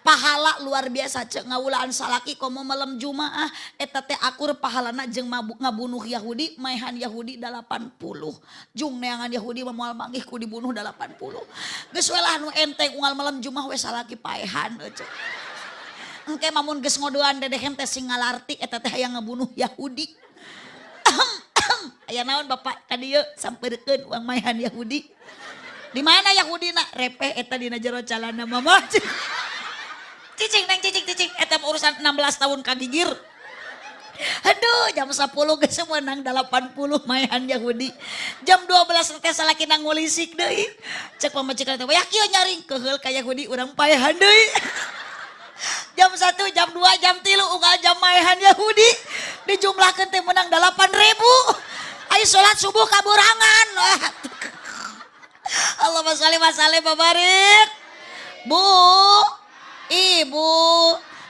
Pahala luar biasa cek ngawulaan salaki komo malam Jumaah eta teh akur pahalana jeung ngabunuh Yahudi maehan Yahudi 80 jung neangan Yahudi moal manggih ku dibunuh 80 geus we lah nu enteng unggal malam Jumaah we salaki paehan cek engke mamun geus ngodoan dedehen teh sing ngalarti eta teh aya ngabunuh Yahudi. Aya naon Bapak ka dieu sampeurekeun uang maehan Yahudi. Di mana Yahudina? Repeh eta dina jero calana mama. Cicing eta urusan 16 tahun kagigir. Aduh jam 10 geus meunang 80 maehan Yahudi. Jam 12 teh salakina ngulisik deui. Cek pamajikan teh "Ya kieu nyaring keheul ka Yahudi urang paehan deui." Jam 1, jam 2, jam 3 unggal jam maehan Yahudi. Dijumlahkeun teh meunang 8.000. Ayo sholat subuh kaburangan. Allahumma sholli wa sallim babarik. Bu, ibu,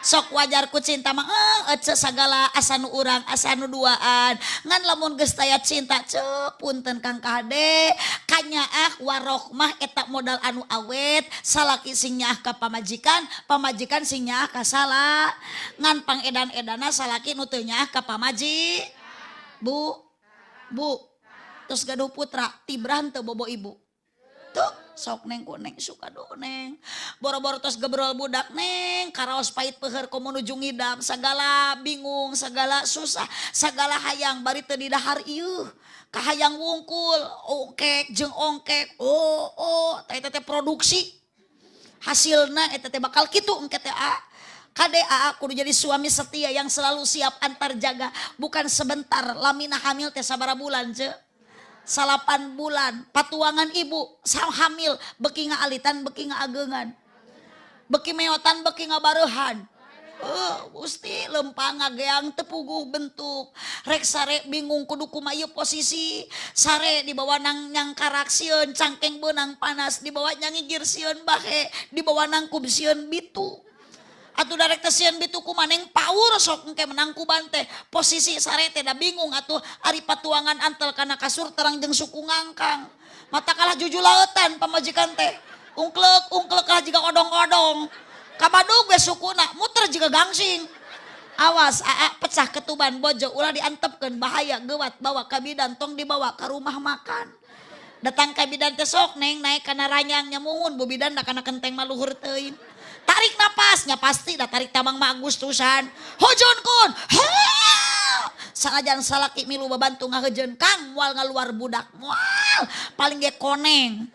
sok wajar ku cinta mah ece sagala asa nu urang asa nu duaan. Ngan lamun geus taya cinta punten Kang Kade, kanyaah warohmah eta modal anu awet, salaki sing nyaah ka pamajikan, pamajikan sing nyaah ka sala. Ngan pangedan-edana salaki nu teu nyaah ka pamaji. Bu, terus gaduh putra, tibran teu bobo ibu. Tuh, sok neng ku neng suka do neng. Boro-boro tos gebrol budak neng, karaos pahit peuheur komo nuju ngidam, sagala bingung, sagala susah, sagala hayang bari teu didahar ieu. Kahayang wungkul, ongkek jeung ongkek. Eta teh produksi. Hasilna eta teh bakal kitu engke teh KDA kudu jadi suami setia yang selalu siap antar jaga, bukan sebentar. Lamina hamil teh sabaraha bulan ce? 8 bulan. Patuangan ibu hamil beki ngaalitan beki ngaageungan. Beki meotan beki ngabareuhan. Gusti lempang ngageang teu puguh bentuk. Rek sare bingung kudu kumaha ieu posisi. Sare dibawa nang nyang karak sieun cangkeng beunang panas, dibawa nyang ngigir sieun bahe, dibawa nang kub sieun bitu. Atuh darek tesian bitu kumaneng paur sok engke menang kuban teh posisi sare teh da bingung atuh ari patuangan antel kana kasur terang jeung suku ngangkang mata kalah juju laeutan pamajikan teh ungklek kalah jiga odong-odong kabadug we sukuna muter jiga gangsing awas pecah ketuban bojo ulah diantepkeun bahaya geuwat bawa ka bidan tong dibawa ka rumah makan datang ka bidan teh sok neng naik kana ranyang nyamuhun bu bidan da kana kenteng maluhur teuing. Tarik napasnya pasti dah tarik tamang mah Agustusan. Hojonkun. Sangajan salaki milu babantu ngahejeun Kang moal ngaluar budak. Moal paling ge koneng.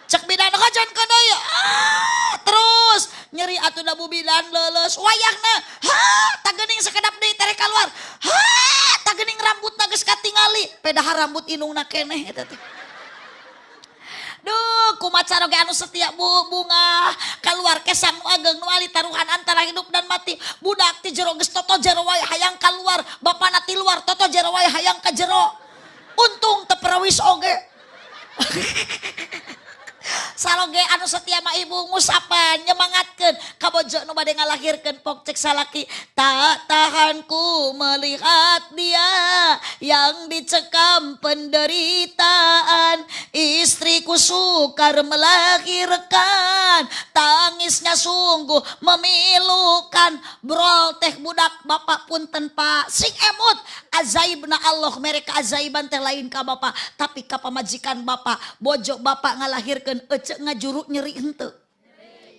Cek bidan hojonkun deui. Terus nyeri atuh da bu bidan leuleus wayahna. Tak geuning sakedap deui tarik kaluar. Tak geuning rambutna geus katingali. Pedahar rambut inungna keneh eta teh. Duh, kumaca oge anu setia bunga keluar kesang nu ageng nu ali taruhan antara hidup dan mati. geus toto jero wae hayang keluar bapana ti luar toto jero wae hayang ka jero untung teu perawis oge saloge anu setia mah ibu ngusapan nyemangatkeun ka bojo nu bade ngalahirkeun pok cek salaki tak tahanku melihat dia yang dicekam penderitaan istriku sukar melahirkan tangisnya sungguh memilukan brol teh budak bapak punten pak sing emut ajaibna Allah mereka ajaiban teh lain ka bapak tapi ka pamajikan bapak bojo bapak ngalahirkeun ece ngajuru nyeri henteu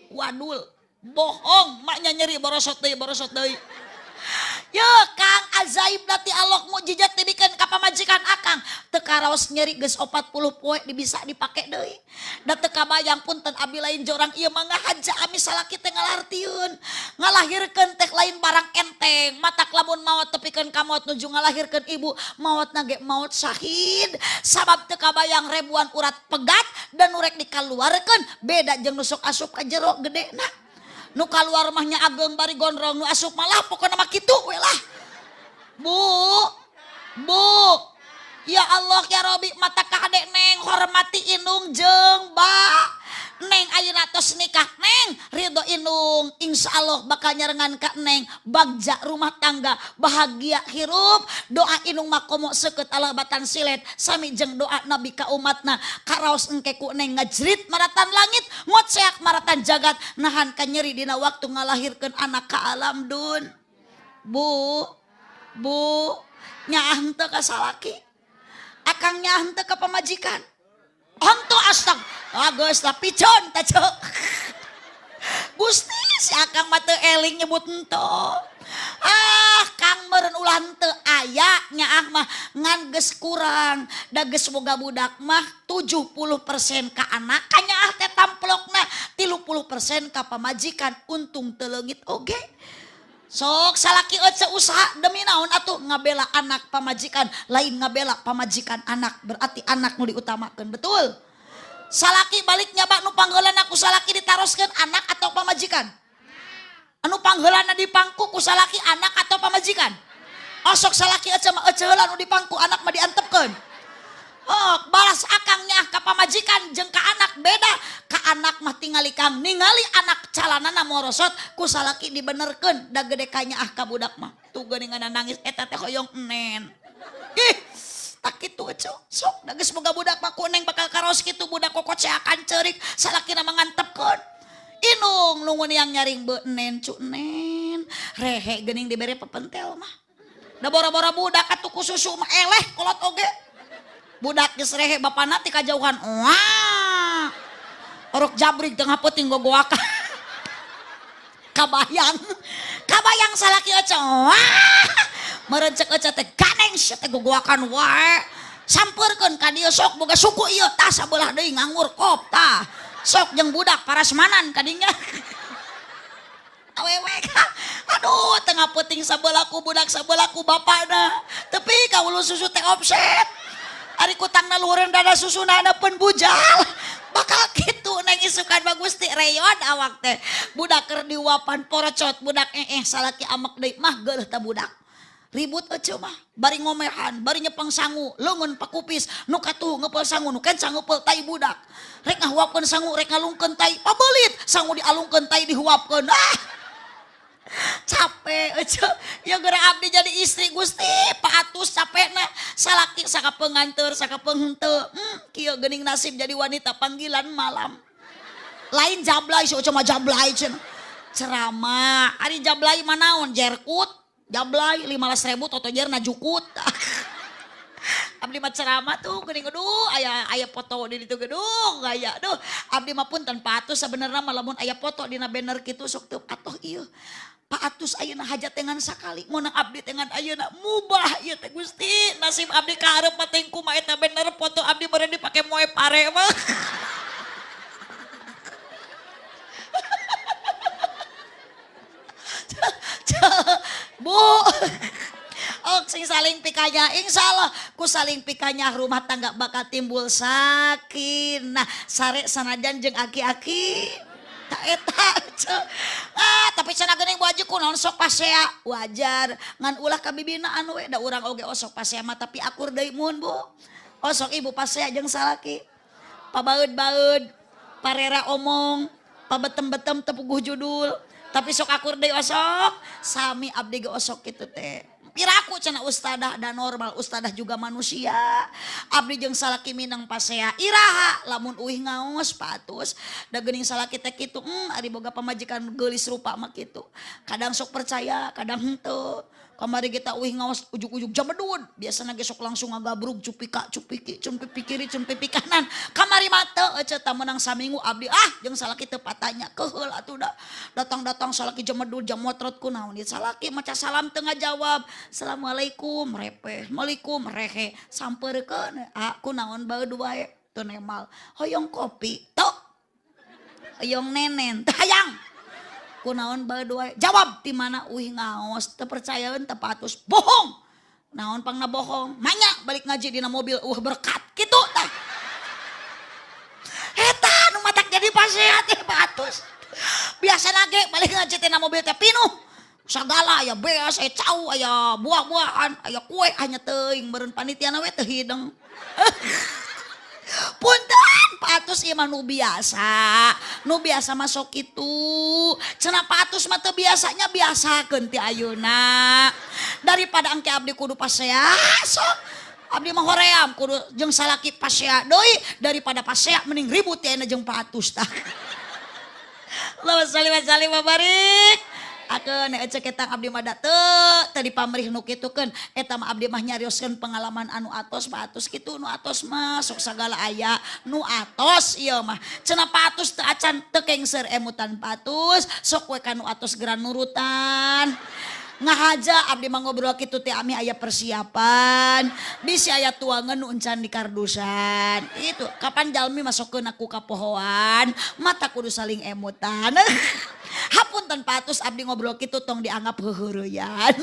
wadul bohong maknya nyeri borosot deui ya Kang ajaib nanti Allah mukjizat dibikeun ka pamajikan akang teu karaos nyeri geus 40 poe bisa dipake deui da teu kabayang punten abi lain jorang ieu mah ngahaja ami salaki teh ngalartieun ngalahirkeun teh lain barang enteng matak lamun maot tepikeun ka maot nuju ngalahirkeun ibu maot nage maot syahid sabab teu kabayang ribuan urat pegat dan urek dikaluarkeun beda jeung nusuk asup ka jero gedena nu kaluar mahnya ageng bari gondrong nu asup malah pokona mah kitu we lah bu ya Allah ya Robi mata ka adek neng hormati inung jeung ba neng ayeuna tos nikah neng ridho inung insyaallah bakal nyarengan ka neng bagja rumah tangga bahagia hirup doa inung makomo seukeut alabatan silet sami jeung doa nabi ka umatna karaos engke ku neng ngajrit maratan langit ngot seak maratan jagat nahan ka nyeri dina waktu ngalahirkeun anak ka alam dun bu nyaah henteu ka salaki akang nyaah henteu ka pamajikan henteu astag geus lah picon ta ceu Gusti si akang mah teu eling nyebut henteu Kang meureun ulah henteu aya nyaah mah ngan geus kurang da geus boga budak mah 70% ka anak ka nyaah teh tamplokna 30% ka pamajikan untung teu leungit oge sok salaki ece usaha demi naon atuh ngabela anak pamajikan lain ngabela pamajikan anak berarti anak nu diutamakeun betul salaki balik nyaba nu pangheulana ku salaki ditaroskeun anak atau pamajikan anu pangheulana dipangku ku salaki anak atau pamajikan sok salaki ece mah ece heula nu dipangku anak mah diantepkeun balas akangnya ka pamajikan jeung ka anak beda ka anak mah tingali kang ningali anak calanana morosot ku salaki dibenerkeun da gede kanya ka budak mah tuh geuningan nangis eta teh hoyong enen ih tak kitu cu sok da geus boga budak mah ku neng bakal karaos kitu budak kokot akan ceurik salakina mah ngantepkeun inung nungun yang nyaring beu enen cu enen rehe geuning dibere pepentel mah da bora-bora budak atuh ku susu mah eleh kolot oge budak geus rehe bapana ti kajauhan wah orok jabrik tengah peuting gogoakan kabayang salaki ece wah meureun ceuk ece teh ganeng sia teh gogoakan wae sampeurkeun ka dieu sok boga suku ieu tah sabelah deui nganggur kop tah sok jeung budak parasmanan ka dinya awewe ka aduh tengah peuting sabelaku budak sabelaku bapana tepi ka ulu susu teh offset ari kutangna luhureun dada susuna neupeun bujal bakal kitu neng isukan bagus ti reyon awak teh budak keur diuapan porocot budak salaki amek deui mah geuleuh ta budak ribut ece mah bari ngomehan bari nyepeng sangu leungeun pakupis nu katuh ngeupel sangu nu kenca ngeupel tai budak rek ngahuapkeun sangu rek ngalungkeun tai pabeulit sangu dialungkeun tai dihuapkeun capek ece ya geura abdi jadi istri Gusti paatus capekna salaki saka penganteur saka penghenteu kieu geuning nasib jadi wanita panggilan malam lain jablay si ece mah jablay cenah ceramah ari jablay mah naon jerkut jablay 15.000 toto jerna jukut abdi mah ceramah tuh geuning aduh aya foto di ditu gedung aya duh abdi mah punten paatus sabenerna mah lamun aya foto dina banner kitu sok teu atoh ieu Pak Atus ayeuna hajat dengan sakali ngonang abdi dengan ayeuna mubah ieu teh Gusti nasib abdi kaharep mah teh kumaha eta bener foto abdi beureun dipake moe pare mah Bu sing saling pikanya insyaallah ku saling pikanya rumah tangga bakal timbul sakinah sare sanajan jeung aki-aki tak eta tapi cenah geuning Bu Haji kunaon sok pasea wajar ngan ulah ka bibina anu we da urang oge osok pasea mah tapi akur deui mun Bu osok ibu pasea jeung salaki pabaeud-baeud parera omong pabetem-betem tepuguh judul tapi sok akur deui osok sami abdi ge osok kitu teh piraku cenah ustadah dan normal ustadah juga manusia abdi jeung salaki minang pasea iraha lamun uih ngaos patus da geuning salaki teh kitu ari boga pamajikan geulis rupa mah kitu kadang sok percaya kadang henteu kamari kita uih ngaos ujuk-ujuk jamedun biasana ge sok langsung ngagabrug cupika cupiki cumpipi kiri cumpipi kanan kamari mah teu ece tah meunang saminggu abdi jeung salaki teu patanya keheul atuh da datang-datang salaki jamedun jam motrot kunaon ieu salaki maca salam teu ngajawab assalamualaikum repeh malikum rehe sampeurkeun kunaon baeud wae teu nemal hoyong kopi tok hoyong nenen teu hayang kunaon baeud wae jawab di mana uih ngaos teu percayaeun teu patus bohong naon pangna bohong manya balik ngaji dina mobil berkat kitu tah eta nu matak jadi pasea teh patus biasana ge balik ngaji dina mobil teh pinuh sagala aya beas aya cau aya buah-buahan aya kue hanya teuing meureun panitiana we teu hideng punten patus ieu mah nu biasa masuk kitu cenah patus mah teu biasanya biasakeun ti ayeuna daripada engke abdi kudu pasea sok abdi mah hoream kudu jeung salaki pasea deui daripada pasea mending ribut teh jeung patus tah Allahumma shalli wa sallim wa barik akeun ecek eta abdi mah da teu dipamrih nu kitukeun eta mah abdi mah nyarioskeun pengalaman anu atos patus kitu nu atos mah sok sagala aya nu atos ieu mah cenah patus teu acan teu kengser emutan patus sok we ka nu atos geran nurutan ngahaja abdi mah ngobrol kitu teh ami aya persiapan bisi aya tuangan nu encan di kardusan itu kapan jalmi masukkeun aku ka pohoan mata kudu saling emutan hapunten patus abdi ngobrol kitu tong dianggap heureuyan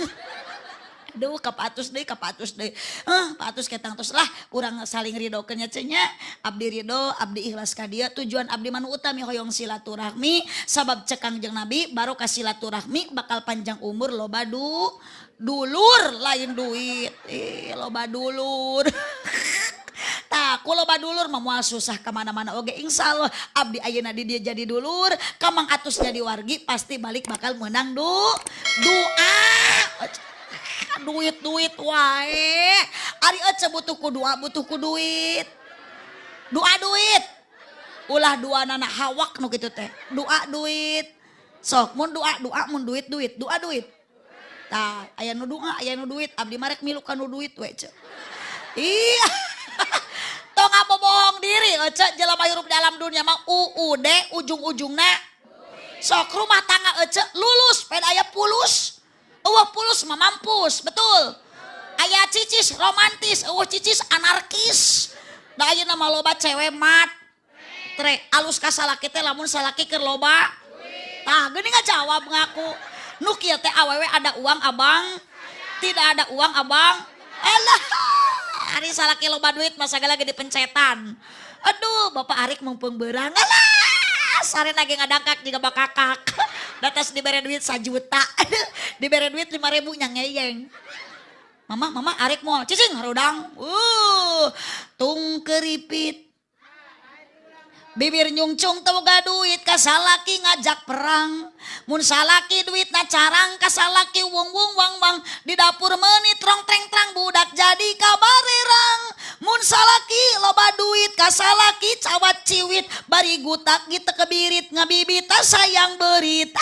aduh ka patus deui patus ketang tos lah urang saling ridokeun nya cenah abdi ridho abdi ikhlas ka dieu tujuan abdi manu utami hoyong silaturahmi sabab cekang jeung nabi barokah silaturahmi bakal panjang umur loba dulur lain duit loba dulur tah ku loba dulur mah moal susah ka mana-mana oge insyaallah abdi ayeuna di dia jadi dulur kamang atus jadi wargi pasti balik bakal menang doa duit wae ari ece butuh ku duit doa duit ulah dua nana hawak nu kitu teh doa duit sok mun doa mun duit doa duit tah aya nu doa aya nu duit abdi marek milu ka nu duit we ce iya tong bohong diri ece jelema hirup dalam dunia mah UUD ujung-ujungna sok rumah tangga ece lulus peda aya pulus pulus mah mampus betul aya cicis romantis cicis anarkis da ayeuna mah loba cewe mat tre alus ka salaki teh lamun salaki keur loba tah geuning ngajawab ngaku nu kieu teh awewe ada uang abang tidak ada uang abang alah hari salaki loba duit masa segala ge dipencetan aduh bapak Arik mumpung beurang alah sarena ge ngadangkak jiga bakakak datas dibere duit 1 juta dibere duit 5.000 nya ngeyeng mama Arik moal cicing harudang tung keripit bibir nyungcung teboga duit kasalaki ngajak perang mun salaki duit na carang kasalaki wung wang di dapur menit rong treng budak jadi kabarerang mun salaki loba duit kasalaki cawat ciwit bari gutak gitu kebirit ngabibita sayang berita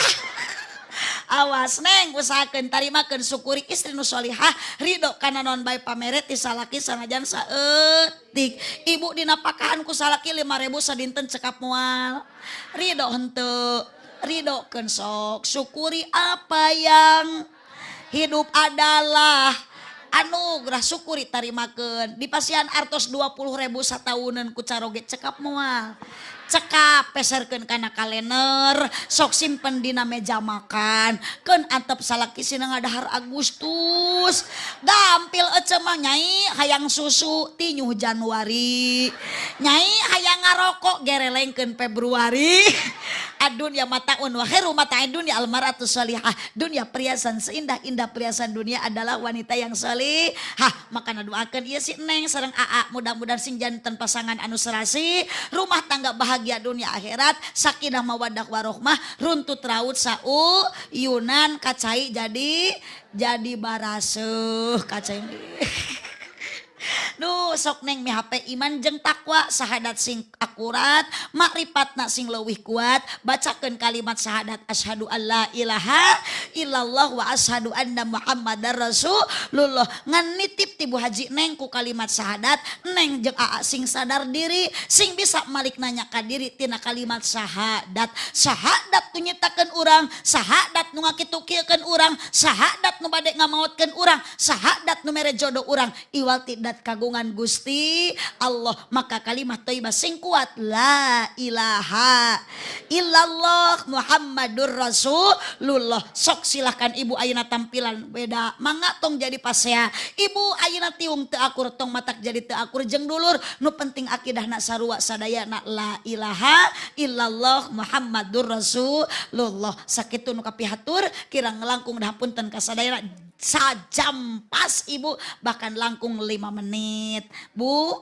awas neng usahakeun tarimakeun syukuri istri nu solihah ridho kana non bae pamere ti salaki sanajan saeutik ibu dina pakahan ku salaki 5.000 sadinten cekap moal ridho henteu ridhokeun sok syukuri apa yang hidup adalah anugerah syukuri tarimakeun di pasian artos 20.000 satauneun ku caroge cekap moal cekap peserkeun kana kalender sok simpen dina meja makan keun antep salaki sina ngadahar Agustus gampil ece mah nyai hayang susu tinyuh Januari nyai hayang ngarokok gerelengkeun Februari adunya mataun wa khairu mata'id dunya almar'atu sholihah dunia perhiasan seindah-indah perhiasan dunia adalah wanita yang sholihah makana doakeun ieu si Neng sareng Aa mudah-mudahan sing janten pasangan anu serasi rumah tangga bahagia dunia akhirat sakinah mawaddah warohmah runtut raut sau yunan kacai jadi baraseuh kacai Duh sok Neng mi HP iman jeung takwa sahadat sing akurat makrifat sing leuwih kuat bacakeun kalimat sahadat asyhadu alla ilaha illallah wa asyhadu anna muhammadar rasulullah ngan nitip ti Bu Haji Neng ku kalimat sahadat Neng jeung Aa sing sadar diri sing bisa malik nanya ka diri tina kalimat sahadat tu nyitakeun urang sahadat nu ngakitu-kieukeun urang sahadat nu bade ngamaotkeun urang sahadat nu mere jodoh urang iwal tidak kagungan Gusti Allah maka kalimat thayyibah sing kuat la ilaha illallah Muhammadur Rasulullah sok silahkan ibu ayeuna tampilan beda mangga tong jadi pasea ibu ayeuna tiung teu akur tong matak jadi teu akur jeung dulur nu penting akidahna sarua sadayana la ilaha illallah Muhammadur Rasulullah sakitu nu kapihatur kirang langkung dahapunten ka sadayana sajam pas ibu bahkan langkung 5 menit bu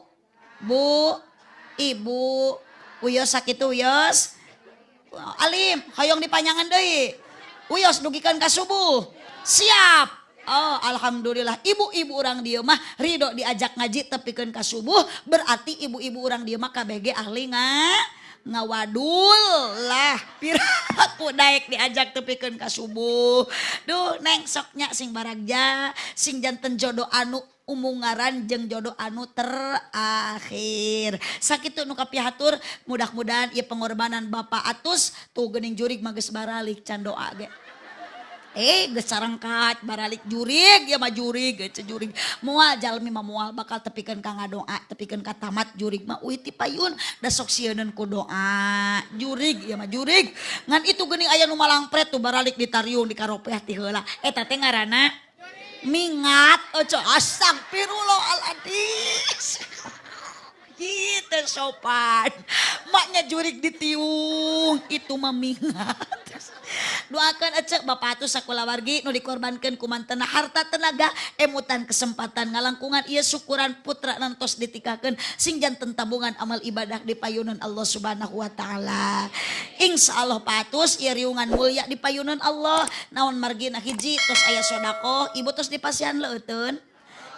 ibu uyos sakitu uyos alim hayong dipanjangan deui uyos dugikan ka subuh siap oh alhamdulillah ibu-ibu urang dieu mah ridho diajak ngaji tepikeun ka subuh berarti ibu-ibu urang dieu mah KBG ahli ngawadul lah piraku daek diajak tepikeun ka subuh duh Neng soknya sing baragja sing janten jodoh anu umungaran jeung jodoh anu terakhir sakitu nu kapihatur mudah-mudahan ieu pengorbanan Bapak atus tuh geuning jurig mah geus baralik can doa ge geus sarengkat baralik jurig ya mah jurig geus jurig moal jalmi mah moal bakal tepikeun ka ngadoa tepikeun ka tamat jurig mah uih ti payun da sok sieun ku doa jurig ya mah jurig ngan itu geuning aya nu malangpret tuh baralik ditariung di karopeh ti heula eta teh ngaranna mingat ojo astagfirullahaladzim gitu sopan maknya jurig ditiung itu mah mingat doakan ecek Bapak atuh sakulawargi nu dikorbankeun ku mantena harta tenaga emutan kesempatan ngalangkungan ieu syukuran putra nantos ditikakeun sing janten tabungan amal ibadah di payunan Allah Subhanahu wa taala insyaallah patus ieu riungan mulya di payunan Allah naon margina hiji tos aya sedekah ibu tos dipasihan leuteun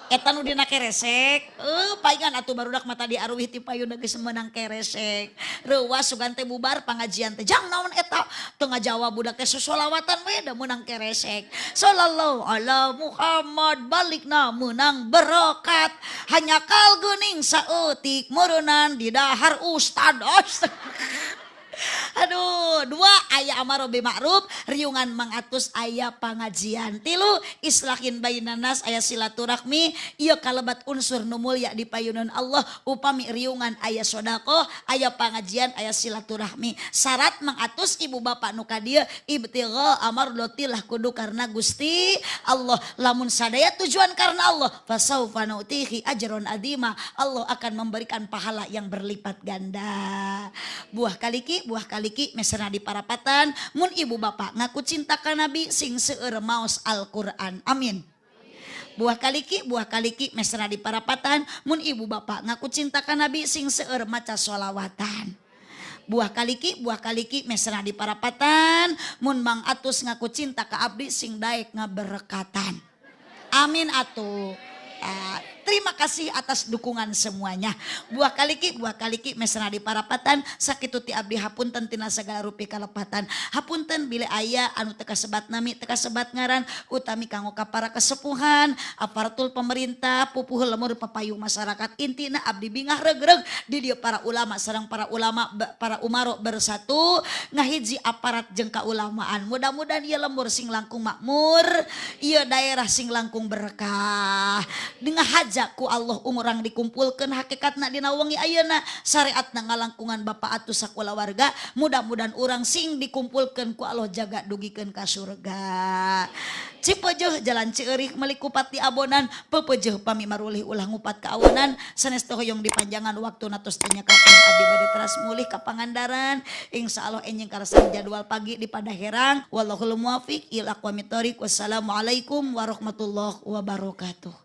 eta nu dina keresek paingan atuh barudak mata diaruhi ti payuna geus meunang keresek reuwas sugan teh bubar pangajian teh jang naon eta teu ngajawab budak teh solawatan we da meunang keresek sallallahu ala Muhammad balikna meunang berkat hanya kal geuning saeutik meureunnan di dahar ustad aduh dua aya amaro bi ma'ruf riungan mangatus aya pangajian tilu islahin bainan nas aya silaturahmi ieu kalebat unsur nu mulya di payunan Allah upami riungan aya sedekah aya pangajian aya silaturahmi syarat mangatus ibu bapak nu ka dieu ibtigha amardatillah kudu karena Gusti Allah lamun sadaya tujuan karena Allah fasaufa nu'tihi ajron adima Allah akan memberikan pahala yang berlipat ganda buah kaliki mesena di parapatan mun ibu bapak ngaku cinta ka nabi sing seueur maos Al-Qur'an amin buah kaliki mesena di parapatan mun ibu bapak ngaku cinta ka nabi sing seueur maca sholawatan buah kaliki mesena di parapatan mun mang atus ngaku cinta ka abdi sing daek ngaberkatan amin atuh terima kasih atas dukungan semuanya. Buah kaliki mesna di parapatan sakitu ti abdi hapunten tina sagala rupi kalepatan. Hapunten bila aya anu teu kasebat nami teu kasebat ngaran utami kanggo ka para kesepuhan, aparatur pemerintah, pupuh lemur papayung masyarakat. Intina abdi bingah regreg di dieu para ulama sareng para umaro bersatu ngahiji aparat jeung kaulamaan. Mudah-mudahan ieu lembur sing langkung makmur, ieu daerah sing langkung berkah. Dengan haji diajakku Allah umurang dikumpulkan hakikatna dina wengi ayeuna syariatna ngalangkungan bapak atuh sakulawarga mudah-mudahan urang sing dikumpulkan ku Allah jaga dugikeun ka surga. Cipeujuh jalan Cieurik meuli kupati abonan pepeujuh pami marulih ulah ngupat ka awenan sanes teu hoyong dipanjangan waktu natos teh nyakapan abdi bade teras mulih ka Pangandaran insyaallah enjing karasa jadwal pagi di Padaherang wallahul muwaffiq ila aqwamit thoriq wassalamualaikum warahmatullahi wabarakatuh.